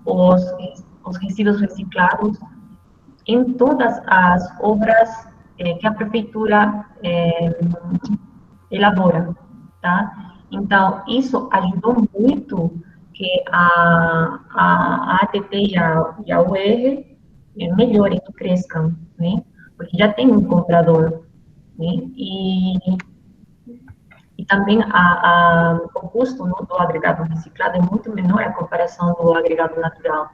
os resíduos reciclados em todas as obras que a prefeitura elabora, tá? Então, isso ajudou muito que a ATT e a UR melhorem e cresçam, né? Porque já tem um comprador, né? E também o custo do agregado reciclado é muito menor em comparação do agregado natural.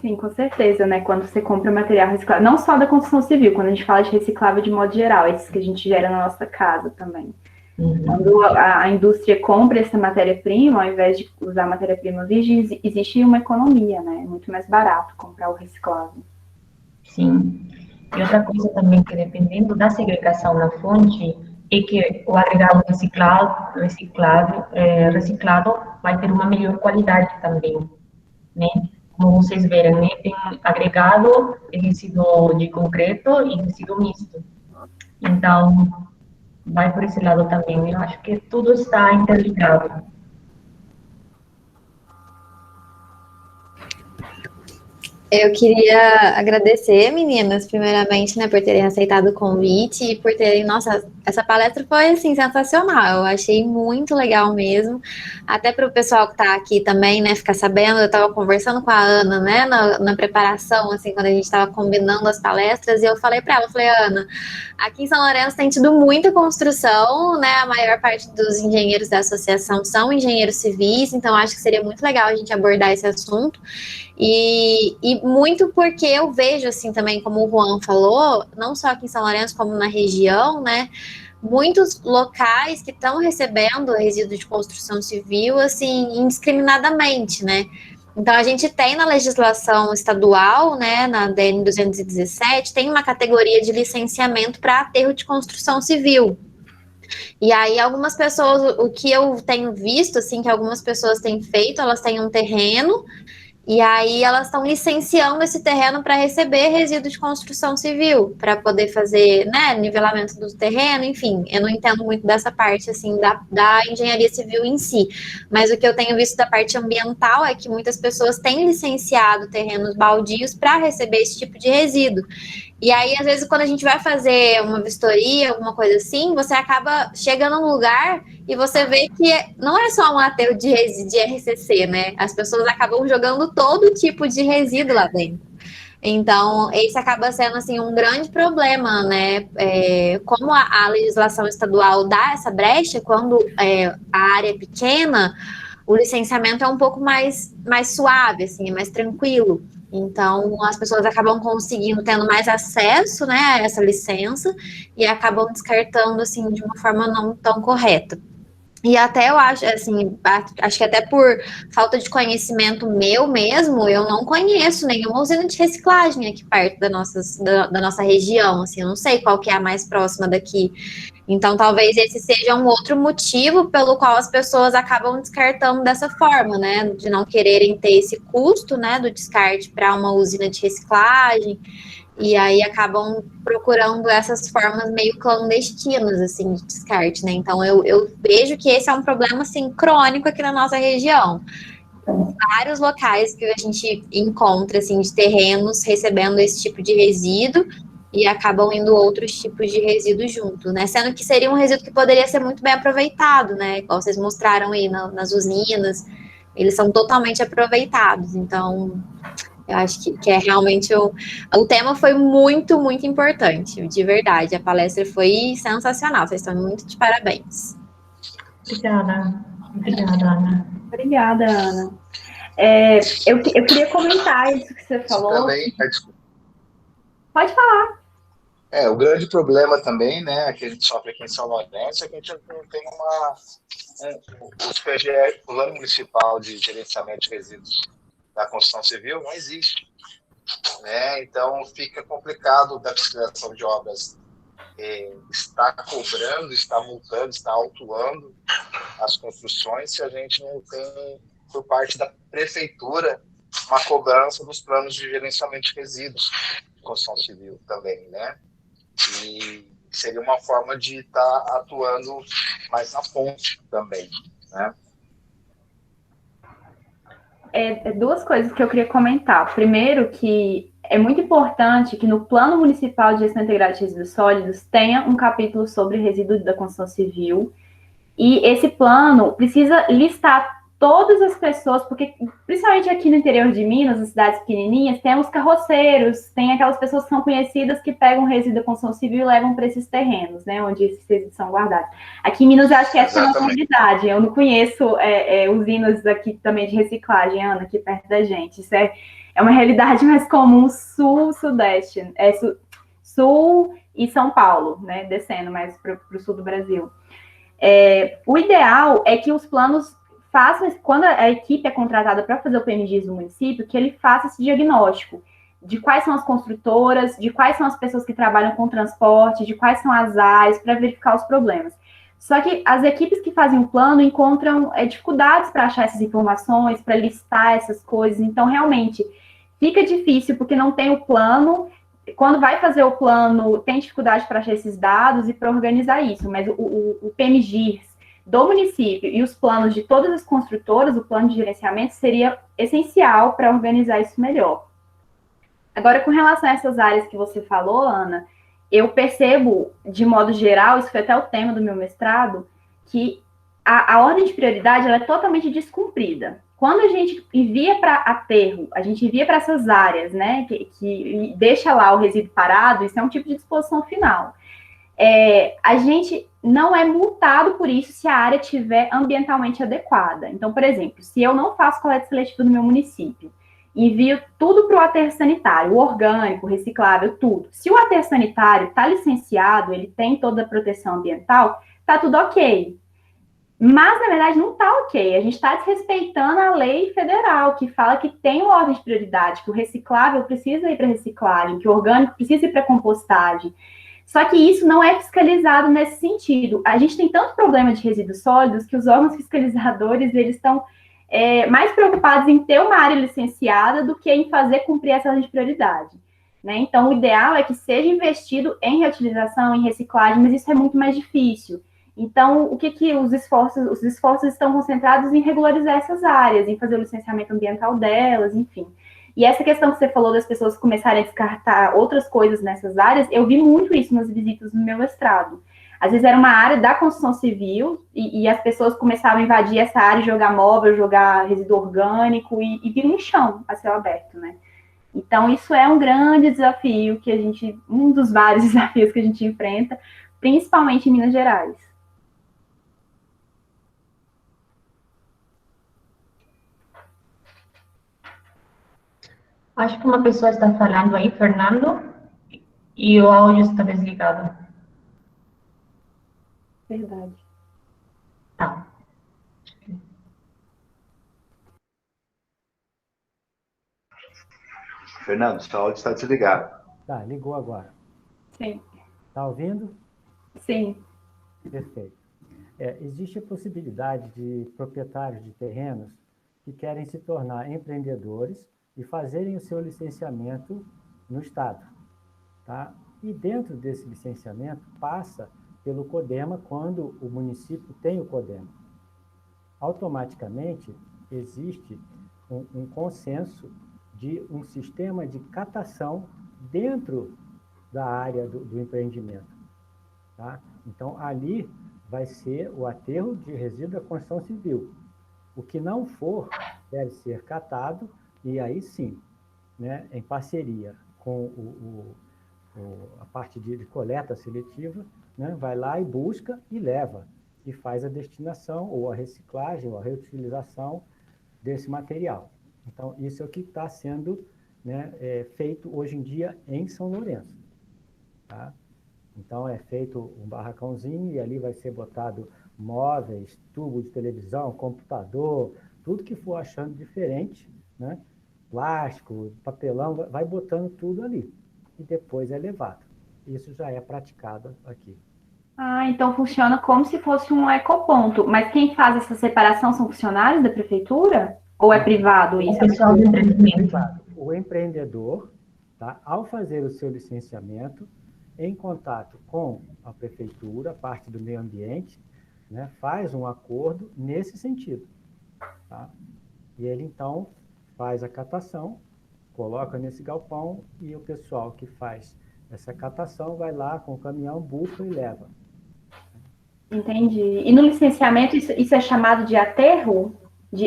Sim, com certeza, né? Quando você compra material reciclado, não só da construção civil, quando a gente fala de reciclável de modo geral, esses que a gente gera na nossa casa também. Uhum. Quando a indústria compra essa matéria-prima, ao invés de usar matéria-prima virgem, existe uma economia, né? É muito mais barato comprar o reciclável. Sim. E outra coisa também que, dependendo da segregação na fonte, é que o agregado reciclado vai ter uma melhor qualidade também, né? Como vocês verem, né? Tem agregado, resíduo de concreto e resíduo misto. Então, vai por esse lado também. Eu acho que tudo está interligado. Eu queria agradecer, meninas, primeiramente, né, por terem aceitado o convite e por terem, nossa, essa palestra foi, assim, sensacional, eu achei muito legal mesmo, até para o pessoal que está aqui também, né, ficar sabendo, eu estava conversando com a Ana, né, na preparação, assim, quando a gente estava combinando as palestras, e eu falei para ela, Ana, aqui em São Lourenço tem tido muita construção, né, a maior parte dos engenheiros da associação são engenheiros civis, então acho que seria muito legal a gente abordar esse assunto, e muito porque eu vejo, assim, também, como o Juan falou, não só aqui em São Lourenço, como na região, né, muitos locais que estão recebendo resíduo de construção civil, assim, indiscriminadamente, né. Então, a gente tem na legislação estadual, né, na DN 217, tem uma categoria de licenciamento para aterro de construção civil. E aí, algumas pessoas, o que eu tenho visto, assim, que algumas pessoas têm feito, elas têm um terreno, e aí elas estão licenciando esse terreno para receber resíduo de construção civil, para poder fazer, né, nivelamento do terreno, enfim, eu não entendo muito dessa parte, assim, da engenharia civil em si, mas o que eu tenho visto da parte ambiental é que muitas pessoas têm licenciado terrenos baldios para receber esse tipo de resíduo. E aí, às vezes, quando a gente vai fazer uma vistoria, alguma coisa assim, você acaba chegando num lugar e você vê que não é só um aterro de RCC, né? As pessoas acabam jogando todo tipo de resíduo lá dentro. Então, esse acaba sendo, assim, um grande problema, né? Como a legislação estadual dá essa brecha, quando a área é pequena, o licenciamento é um pouco mais suave, assim, mais tranquilo. Então, as pessoas acabam conseguindo, tendo mais acesso, né, a essa licença e acabam descartando, assim, de uma forma não tão correta. E até eu acho, assim, acho que até por falta de conhecimento meu mesmo, eu não conheço nenhuma usina de reciclagem aqui perto da nossa região, assim, eu não sei qual que é a mais próxima daqui. Então, talvez esse seja um outro motivo pelo qual as pessoas acabam descartando dessa forma, né? De não quererem ter esse custo, né, do descarte para uma usina de reciclagem, e aí acabam procurando essas formas meio clandestinas, assim, de descarte, né? Então, eu vejo que esse é um problema, assim, crônico aqui na nossa região. Vários locais que a gente encontra, assim, de terrenos recebendo esse tipo de resíduo, e acabam indo outros tipos de resíduos junto, né? Sendo que seria um resíduo que poderia ser muito bem aproveitado, né? Igual vocês mostraram aí nas usinas, eles são totalmente aproveitados. Então, eu acho que é realmente o tema foi muito, muito importante, de verdade. A palestra foi sensacional, vocês estão muito de parabéns. Obrigada. Obrigada, Ana. Obrigada, Ana. Eu queria comentar isso que você falou. Também, desculpa. Pode falar. O grande problema também, né, que a gente sofre aqui em São Lourenço, é que a gente não tem os PGE, o Plano Municipal de Gerenciamento de Resíduos da Construção Civil, não existe. Né? Então, fica complicado da fiscalização de obras estar cobrando, estar multando, estar autuando as construções se a gente não tem, por parte da prefeitura, uma cobrança dos planos de gerenciamento de resíduos de construção civil também, né? E seria uma forma de estar atuando mais na fonte também, né? Duas coisas que eu queria comentar. Primeiro, que é muito importante que no Plano Municipal de Gestão Integrada de Resíduos Sólidos tenha um capítulo sobre resíduos da construção civil. E esse plano precisa listar todas as pessoas, porque principalmente aqui no interior de Minas, nas cidades pequenininhas, tem os carroceiros, tem aquelas pessoas que são conhecidas que pegam resíduo da construção civil e levam para esses terrenos, né, onde esses resíduos são guardados. Aqui em Minas, eu acho que essa é a nossa realidade. Eu não conheço usinas aqui também de reciclagem, Ana, aqui perto da gente. Isso é uma realidade mais comum sul-sudeste, sul e São Paulo, né, descendo mais para o sul do Brasil. O ideal é que os planos façam, quando a equipe é contratada para fazer o PMGs no município, que ele faça esse diagnóstico de quais são as construtoras, de quais são as pessoas que trabalham com transporte, de quais são as áreas, para verificar os problemas. Só que as equipes que fazem o plano encontram dificuldades para achar essas informações, para listar essas coisas. Então, realmente, fica difícil, porque não tem o plano. Quando vai fazer o plano, tem dificuldade para achar esses dados e para organizar isso. Mas o PMGs do município e os planos de todas as construtoras, o plano de gerenciamento, seria essencial para organizar isso melhor. Agora, com relação a essas áreas que você falou, Ana, eu percebo, de modo geral, isso foi até o tema do meu mestrado, que a ordem de prioridade ela é totalmente descumprida. Quando a gente envia para aterro, a gente envia para essas áreas, né, que deixa lá o resíduo parado, isso é um tipo de disposição final. A gente não é multado por isso se a área estiver ambientalmente adequada. Então, por exemplo, se eu não faço coleta seletiva no meu município, envio tudo para o aterro sanitário, o orgânico, o reciclável, tudo. Se o aterro sanitário está licenciado, ele tem toda a proteção ambiental, está tudo ok. Mas, na verdade, não está ok. A gente está desrespeitando a lei federal, que fala que tem uma ordem de prioridade, que o reciclável precisa ir para reciclagem, que o orgânico precisa ir para compostagem. Só que isso não é fiscalizado nesse sentido. A gente tem tanto problema de resíduos sólidos que os órgãos fiscalizadores eles estão mais preocupados em ter uma área licenciada do que em fazer cumprir essa ordem de prioridade. Né? Então, o ideal é que seja investido em reutilização, em reciclagem, mas isso é muito mais difícil. Então, o que os esforços estão concentrados em regularizar essas áreas, em fazer o licenciamento ambiental delas, enfim. E essa questão que você falou das pessoas começarem a descartar outras coisas nessas áreas, eu vi muito isso nas visitas no meu mestrado. Às vezes era uma área da construção civil e as pessoas começavam a invadir essa área, jogar móvel, jogar resíduo orgânico e vir um chão a céu aberto, né? Então, isso é um grande desafio que a gente, um dos vários desafios que a gente enfrenta, principalmente em Minas Gerais. Acho que uma pessoa está falando aí, Fernando, e o áudio está desligado. Verdade. Tá. Fernando, seu áudio está desligado. Tá, ligou agora. Sim. Tá ouvindo? Sim. Perfeito. Existe a possibilidade de proprietários de terrenos que querem se tornar empreendedores e fazerem o seu licenciamento no Estado. Tá? E dentro desse licenciamento passa pelo CODEMA quando o município tem o CODEMA. Automaticamente existe um consenso de um sistema de catação dentro da área do empreendimento. Tá? Então, ali vai ser o aterro de resíduo da construção civil. O que não for, deve ser catado, e aí sim, né, em parceria com a parte de coleta seletiva, né, vai lá e busca e leva, e faz a destinação, ou a reciclagem, ou a reutilização desse material. Então, isso é o que está sendo, né, feito hoje em dia em São Lourenço. Tá? Então, é feito um barracãozinho e ali vai ser botado móveis, tubo de televisão, computador, tudo que for achando diferente, né? Plástico, papelão, vai botando tudo ali. E depois é levado. Isso já é praticado aqui. Ah, então funciona como se fosse um ecoponto. Mas quem faz essa separação são funcionários da prefeitura? Ou é privado isso? O pessoal do empreendimento. O empreendedor, tá, ao fazer o seu licenciamento, em contato com a prefeitura, a parte do meio ambiente, né, faz um acordo nesse sentido. Tá? E ele, então, faz a catação, coloca nesse galpão e o pessoal que faz essa catação vai lá com o caminhão, bufa e leva. Entendi. E no licenciamento, isso é chamado de aterro?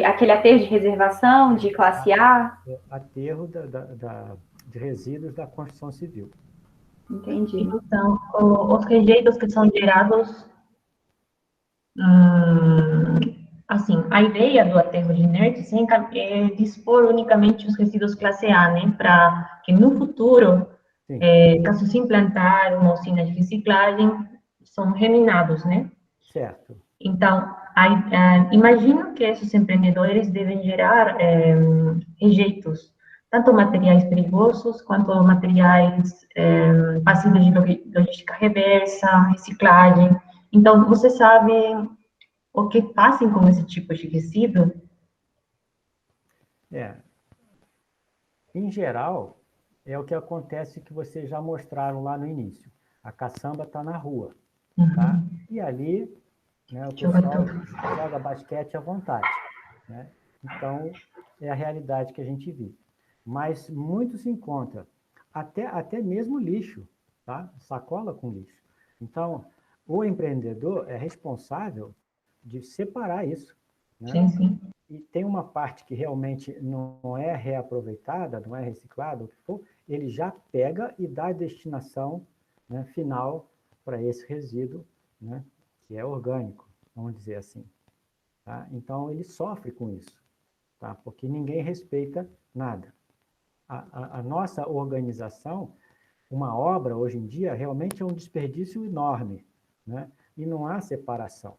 Aquele aterro de reservação, de classe A? Aterro de resíduos da construção civil. Entendi. Então, os rejeitos que são gerados, assim, a ideia do aterro de inertes é dispor unicamente os resíduos classe A, né, para que no futuro, caso se implantar uma usina de reciclagem, são reminados, né? Certo. Então, imagino que esses empreendedores devem gerar rejeitos, tanto materiais perigosos quanto materiais passíveis de logística reversa, reciclagem. Então, você sabe o que fazem com esse tipo de resíduo? Em geral, é o que acontece que vocês já mostraram lá no início. A caçamba está na rua, tá? E ali, né, o pessoal joga basquete à vontade, né? Então, é a realidade que a gente vive. Mas muito se encontra, até mesmo lixo, tá? Sacola com lixo. Então, o empreendedor é responsável de separar isso, né? Sim, sim. E tem uma parte que realmente não é reaproveitada, não é reciclada, o que for, ele já pega e dá a destinação, né, final para esse resíduo, né, que é orgânico, vamos dizer assim. Tá? Então, ele sofre com isso, tá? Porque ninguém respeita nada. A nossa organização, uma obra, hoje em dia, realmente é um desperdício enorme, né? E não há separação.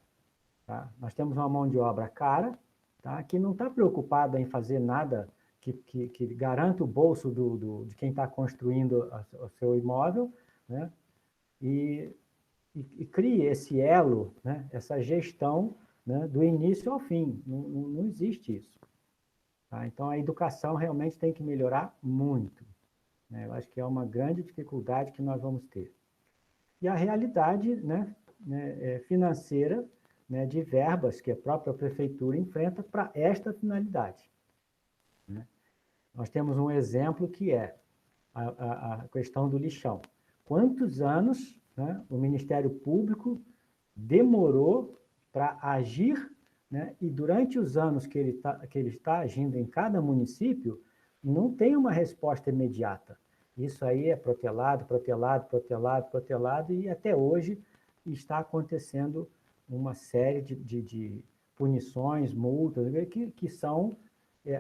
Tá? Nós temos uma mão de obra cara, tá? Que não está preocupada em fazer nada que garanta o bolso de quem está construindo o seu imóvel, né? E crie esse elo, né? Essa gestão, né? Do início ao fim. Não existe isso. Tá? Então, a educação realmente tem que melhorar muito, né? Eu acho que é uma grande dificuldade que nós vamos ter. E a realidade, né, financeira, né, de verbas que a própria prefeitura enfrenta para esta finalidade, né? Nós temos um exemplo que é a questão do lixão. Quantos anos, né, o Ministério Público demorou para agir, né, e durante os anos que ele está agindo em cada município, não tem uma resposta imediata. Isso aí é protelado, protelado, protelado, protelado, e até hoje está acontecendo uma série de punições, multas, que são,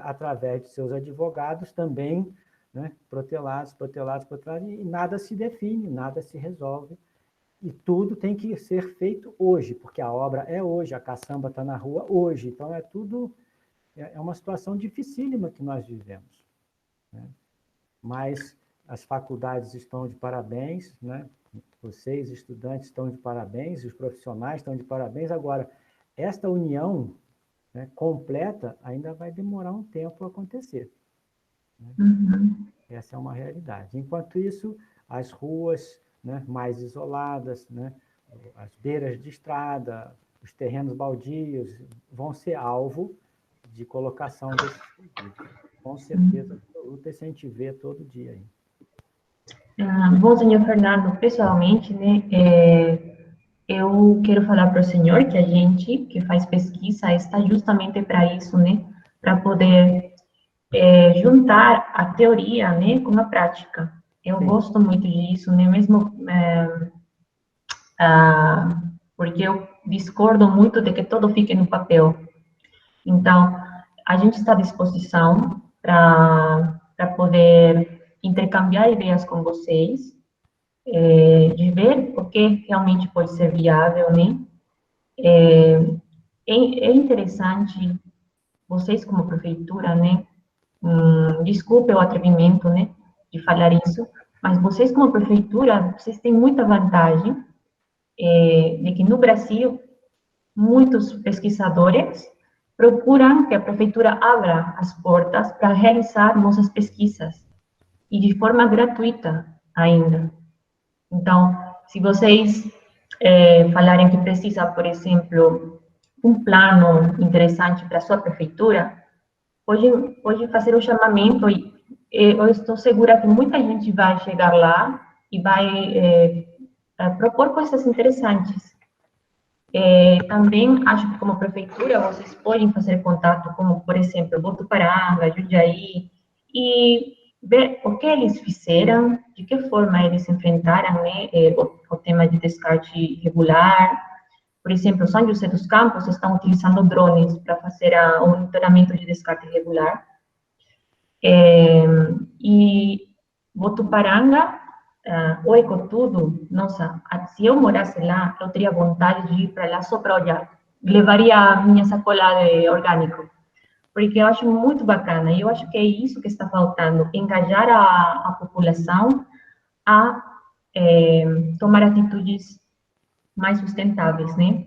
através de seus advogados, também, né, protelados, protelados, protelados, e nada se define, nada se resolve. E tudo tem que ser feito hoje, porque a obra é hoje, a caçamba está na rua hoje. Então, é uma situação dificílima que nós vivemos, né? Mas as faculdades estão de parabéns, né? Vocês, estudantes, estão de parabéns, os profissionais estão de parabéns. Agora, esta união, né, completa ainda vai demorar um tempo a acontecer, né? Essa é uma realidade. Enquanto isso, as ruas, né, mais isoladas, né, as beiras de estrada, os terrenos baldios, vão ser alvo de colocação desses resíduos. Com certeza absoluta, isso a gente vê todo dia aí. Bom, senhor Fernando, pessoalmente, né, eu quero falar para o senhor que a gente que faz pesquisa está justamente para isso, né, para poder juntar a teoria, né, com a prática. Eu Sim. gosto muito disso, né, mesmo porque eu discordo muito de que tudo fique no papel. Então, a gente está à disposição para poder intercambiar ideias com vocês, de ver o que realmente pode ser viável, né? É interessante, vocês como prefeitura, né? Desculpe o atrevimento, né, de falar isso, mas vocês como prefeitura, vocês têm muita vantagem de que no Brasil, muitos pesquisadores procuram que a prefeitura abra as portas para realizar nossas pesquisas, e de forma gratuita ainda. Então, se vocês falarem que precisa, por exemplo, um plano interessante para a sua prefeitura, pode fazer o chamamento, e eu estou segura que muita gente vai chegar lá e vai propor coisas interessantes. Também acho que, como prefeitura, vocês podem fazer contato com, por exemplo, Botuparanga, Jundiaí, e ver o que eles fizeram, de que forma eles enfrentaram, né, o tema de descarte irregular. Por exemplo, São José dos Campos estão utilizando drones para fazer o monitoramento de descarte irregular. E Botuparanga, o Ecotudo, nossa, se eu morasse lá, eu teria vontade de ir para lá só para olhar. Levaria a minha sacola de orgânico, porque eu acho muito bacana, e eu acho que é isso que está faltando, engajar a população a tomar atitudes mais sustentáveis, né?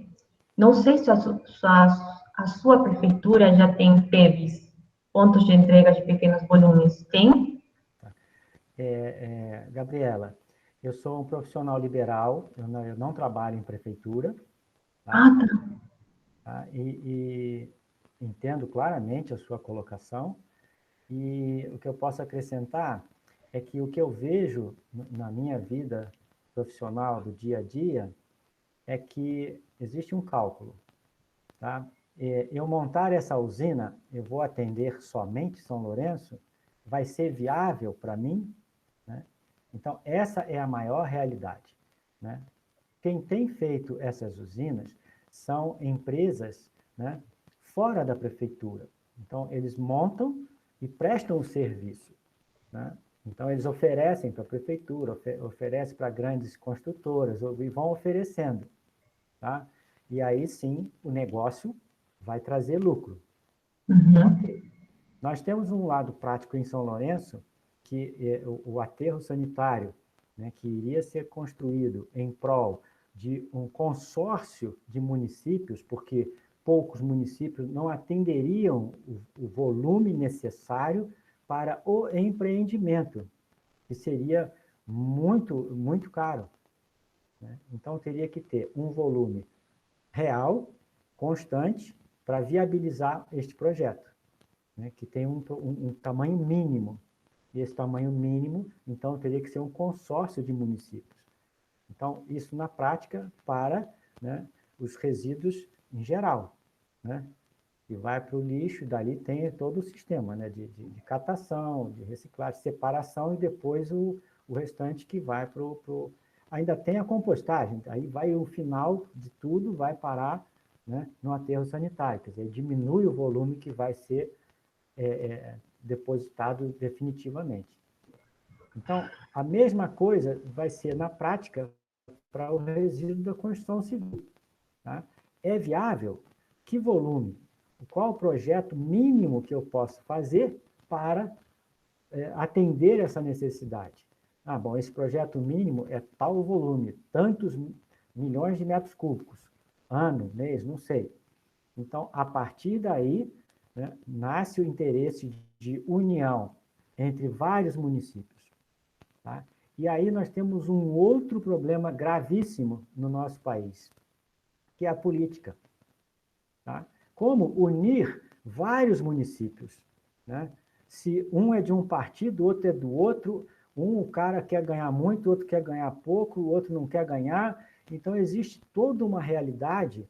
Não sei se a sua prefeitura já tem PEVs, pontos de entrega de pequenos volumes. Tem? Gabriela, eu sou um profissional liberal, eu não trabalho em prefeitura, tá? Tá? E entendo claramente a sua colocação, e o que eu posso acrescentar é que o que eu vejo na minha vida profissional do dia a dia é que existe um cálculo, tá? Eu montar essa usina, eu vou atender somente São Lourenço, vai ser viável para mim, né? Então, essa é a maior realidade, né? Quem tem feito essas usinas são empresas, né, fora da prefeitura. Então, eles montam e prestam o serviço, né? Então, eles oferecem para a prefeitura, oferecem para grandes construtoras, e vão oferecendo, tá? E aí, sim, o negócio vai trazer lucro. Nós temos um lado prático em São Lourenço, que é o aterro sanitário, né, que iria ser construído em prol de um consórcio de municípios, porque poucos municípios não atenderiam o volume necessário para o empreendimento, que seria muito, muito caro, né? Então, teria que ter um volume real, constante, para viabilizar este projeto. né, que tem um tamanho mínimo. E esse tamanho mínimo, então, teria que ser um consórcio de municípios. Então, isso na prática para, né, os resíduos em geral, né? E vai para o lixo, e dali tem todo o sistema, né, de catação, de reciclagem, separação, e depois o restante que vai para o... Ainda tem a compostagem, aí vai o final de tudo, vai parar, né, no aterro sanitário, quer dizer, diminui o volume que vai ser depositado definitivamente. Então, a mesma coisa vai ser na prática para o resíduo da construção civil. Tá? É viável? Que volume? Qual o projeto mínimo que eu posso fazer para atender essa necessidade? Ah, bom, esse projeto mínimo é tal volume, tantos milhões de metros cúbicos, ano, mês, não sei. Então, a partir daí, né, nasce o interesse de união entre vários municípios. Tá? E aí nós temos um outro problema gravíssimo no nosso país, que é a política. Tá? Como unir vários municípios? Né? Se um é de um partido, o outro é do outro, o cara quer ganhar muito, o outro quer ganhar pouco, o outro não quer ganhar. Então, existe toda uma realidade,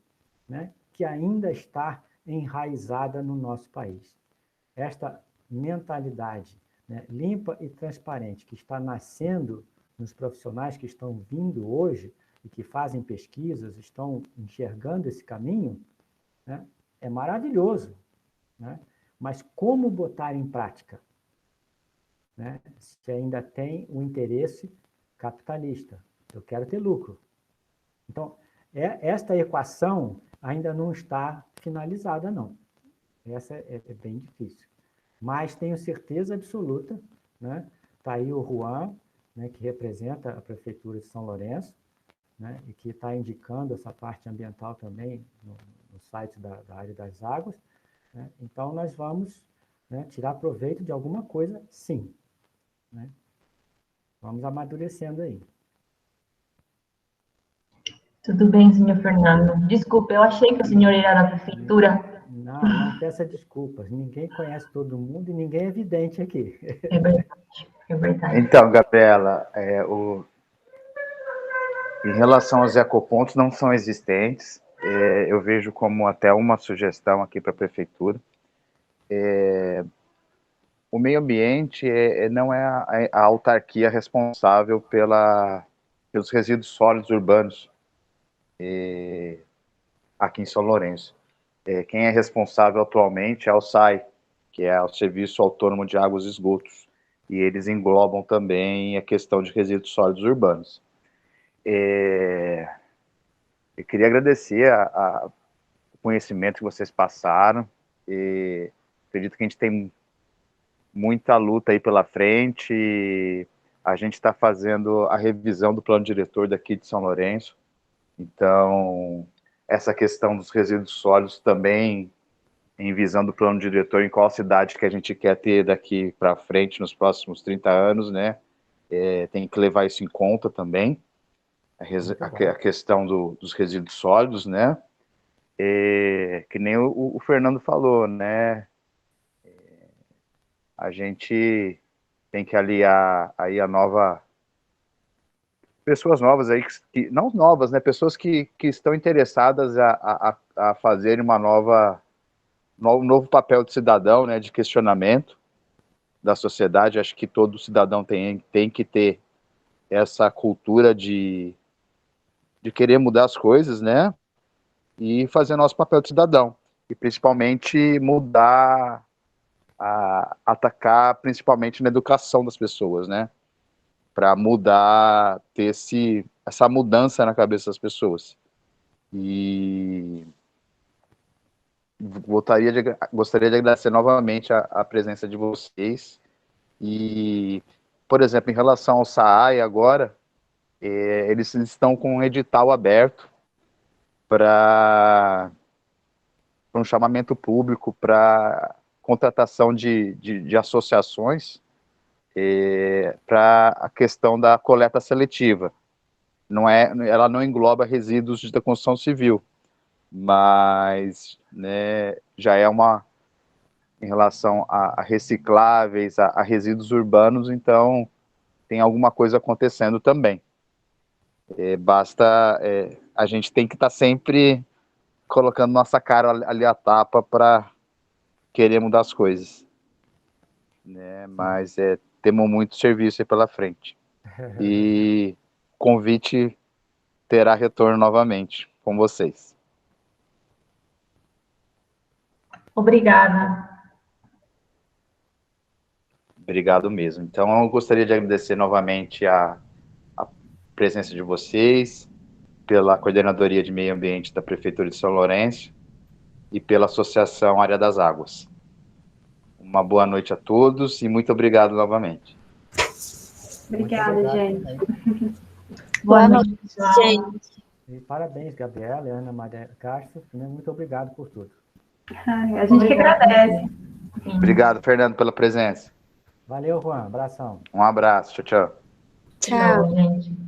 né, que ainda está enraizada no nosso país. Esta mentalidade, né, limpa e transparente que está nascendo nos profissionais que estão vindo hoje e que fazem pesquisas, estão enxergando esse caminho, né, é maravilhoso. Né? Mas como botar em prática? Né? Se ainda tem o interesse capitalista. Eu quero ter lucro. Então, esta equação ainda não está finalizada, não. Essa é bem difícil. Mas tenho certeza absoluta, né? Está aí o Juan, né, que representa a Prefeitura de São Lourenço, né, e que está indicando essa parte ambiental também no site da área das águas. Né? Então, nós vamos, né, tirar proveito de alguma coisa, sim. Né? Vamos amadurecendo aí. Tudo bem, senhor Fernando. Desculpe, eu achei que o senhor era da prefeitura. Não peça desculpas. Ninguém conhece todo mundo e ninguém é vidente aqui. É verdade, é verdade. Então, Gabriela, em relação aos ecopontos, não são existentes. Eu vejo como até uma sugestão aqui para a prefeitura. O meio ambiente não é a autarquia responsável pelos resíduos sólidos urbanos aqui em São Lourenço. Quem é responsável atualmente é o SAI, que é o Serviço Autônomo de Águas e Esgotos, e eles englobam também a questão de resíduos sólidos urbanos. Eu queria agradecer o conhecimento que vocês passaram, e acredito que a gente tem muita luta aí pela frente. A gente está fazendo a revisão do plano diretor daqui de São Lourenço, então essa questão dos resíduos sólidos também em visão do plano diretor, em qual cidade que a gente quer ter daqui para frente nos próximos 30 anos, né? Tem que levar isso em conta também, a questão dos resíduos sólidos, né? Que nem o Fernando falou, né? A gente tem que aliar aí pessoas novas aí, não novas, né? Pessoas que estão interessadas a fazerem um novo papel de cidadão, né? De questionamento da sociedade. Acho que todo cidadão tem que ter essa cultura de querer mudar as coisas, né? E fazer nosso papel de cidadão. E principalmente atacar principalmente na educação das pessoas, né? Para mudar, ter essa mudança na cabeça das pessoas. E gostaria de agradecer novamente a presença de vocês. E, por exemplo, em relação ao SAAI agora, eles estão com um edital aberto para um chamamento público para contratação de associações para a questão da coleta seletiva. Ela não engloba resíduos da construção civil, mas, né, já é em relação a recicláveis, a resíduos urbanos, então tem alguma coisa acontecendo também. A gente tem que estar sempre colocando nossa cara ali a tapa para querer mudar as coisas, né? Mas temos muito serviço aí pela frente. E o convite terá retorno novamente com vocês. Obrigada. Obrigado mesmo. Então, eu gostaria de agradecer novamente a presença de vocês, pela Coordenadoria de Meio Ambiente da Prefeitura de São Lourenço e pela Associação Área das Águas. Uma boa noite a todos e muito obrigado novamente. Obrigada, gente. Boa noite, gente. E parabéns, Gabriela e Ana Maria Castro. Muito obrigado por tudo. Ai, a gente que agradece. Obrigado, Fernando, pela presença. Valeu, Juan. Abração. Um abraço. Tchau, tchau. Tchau. Gente.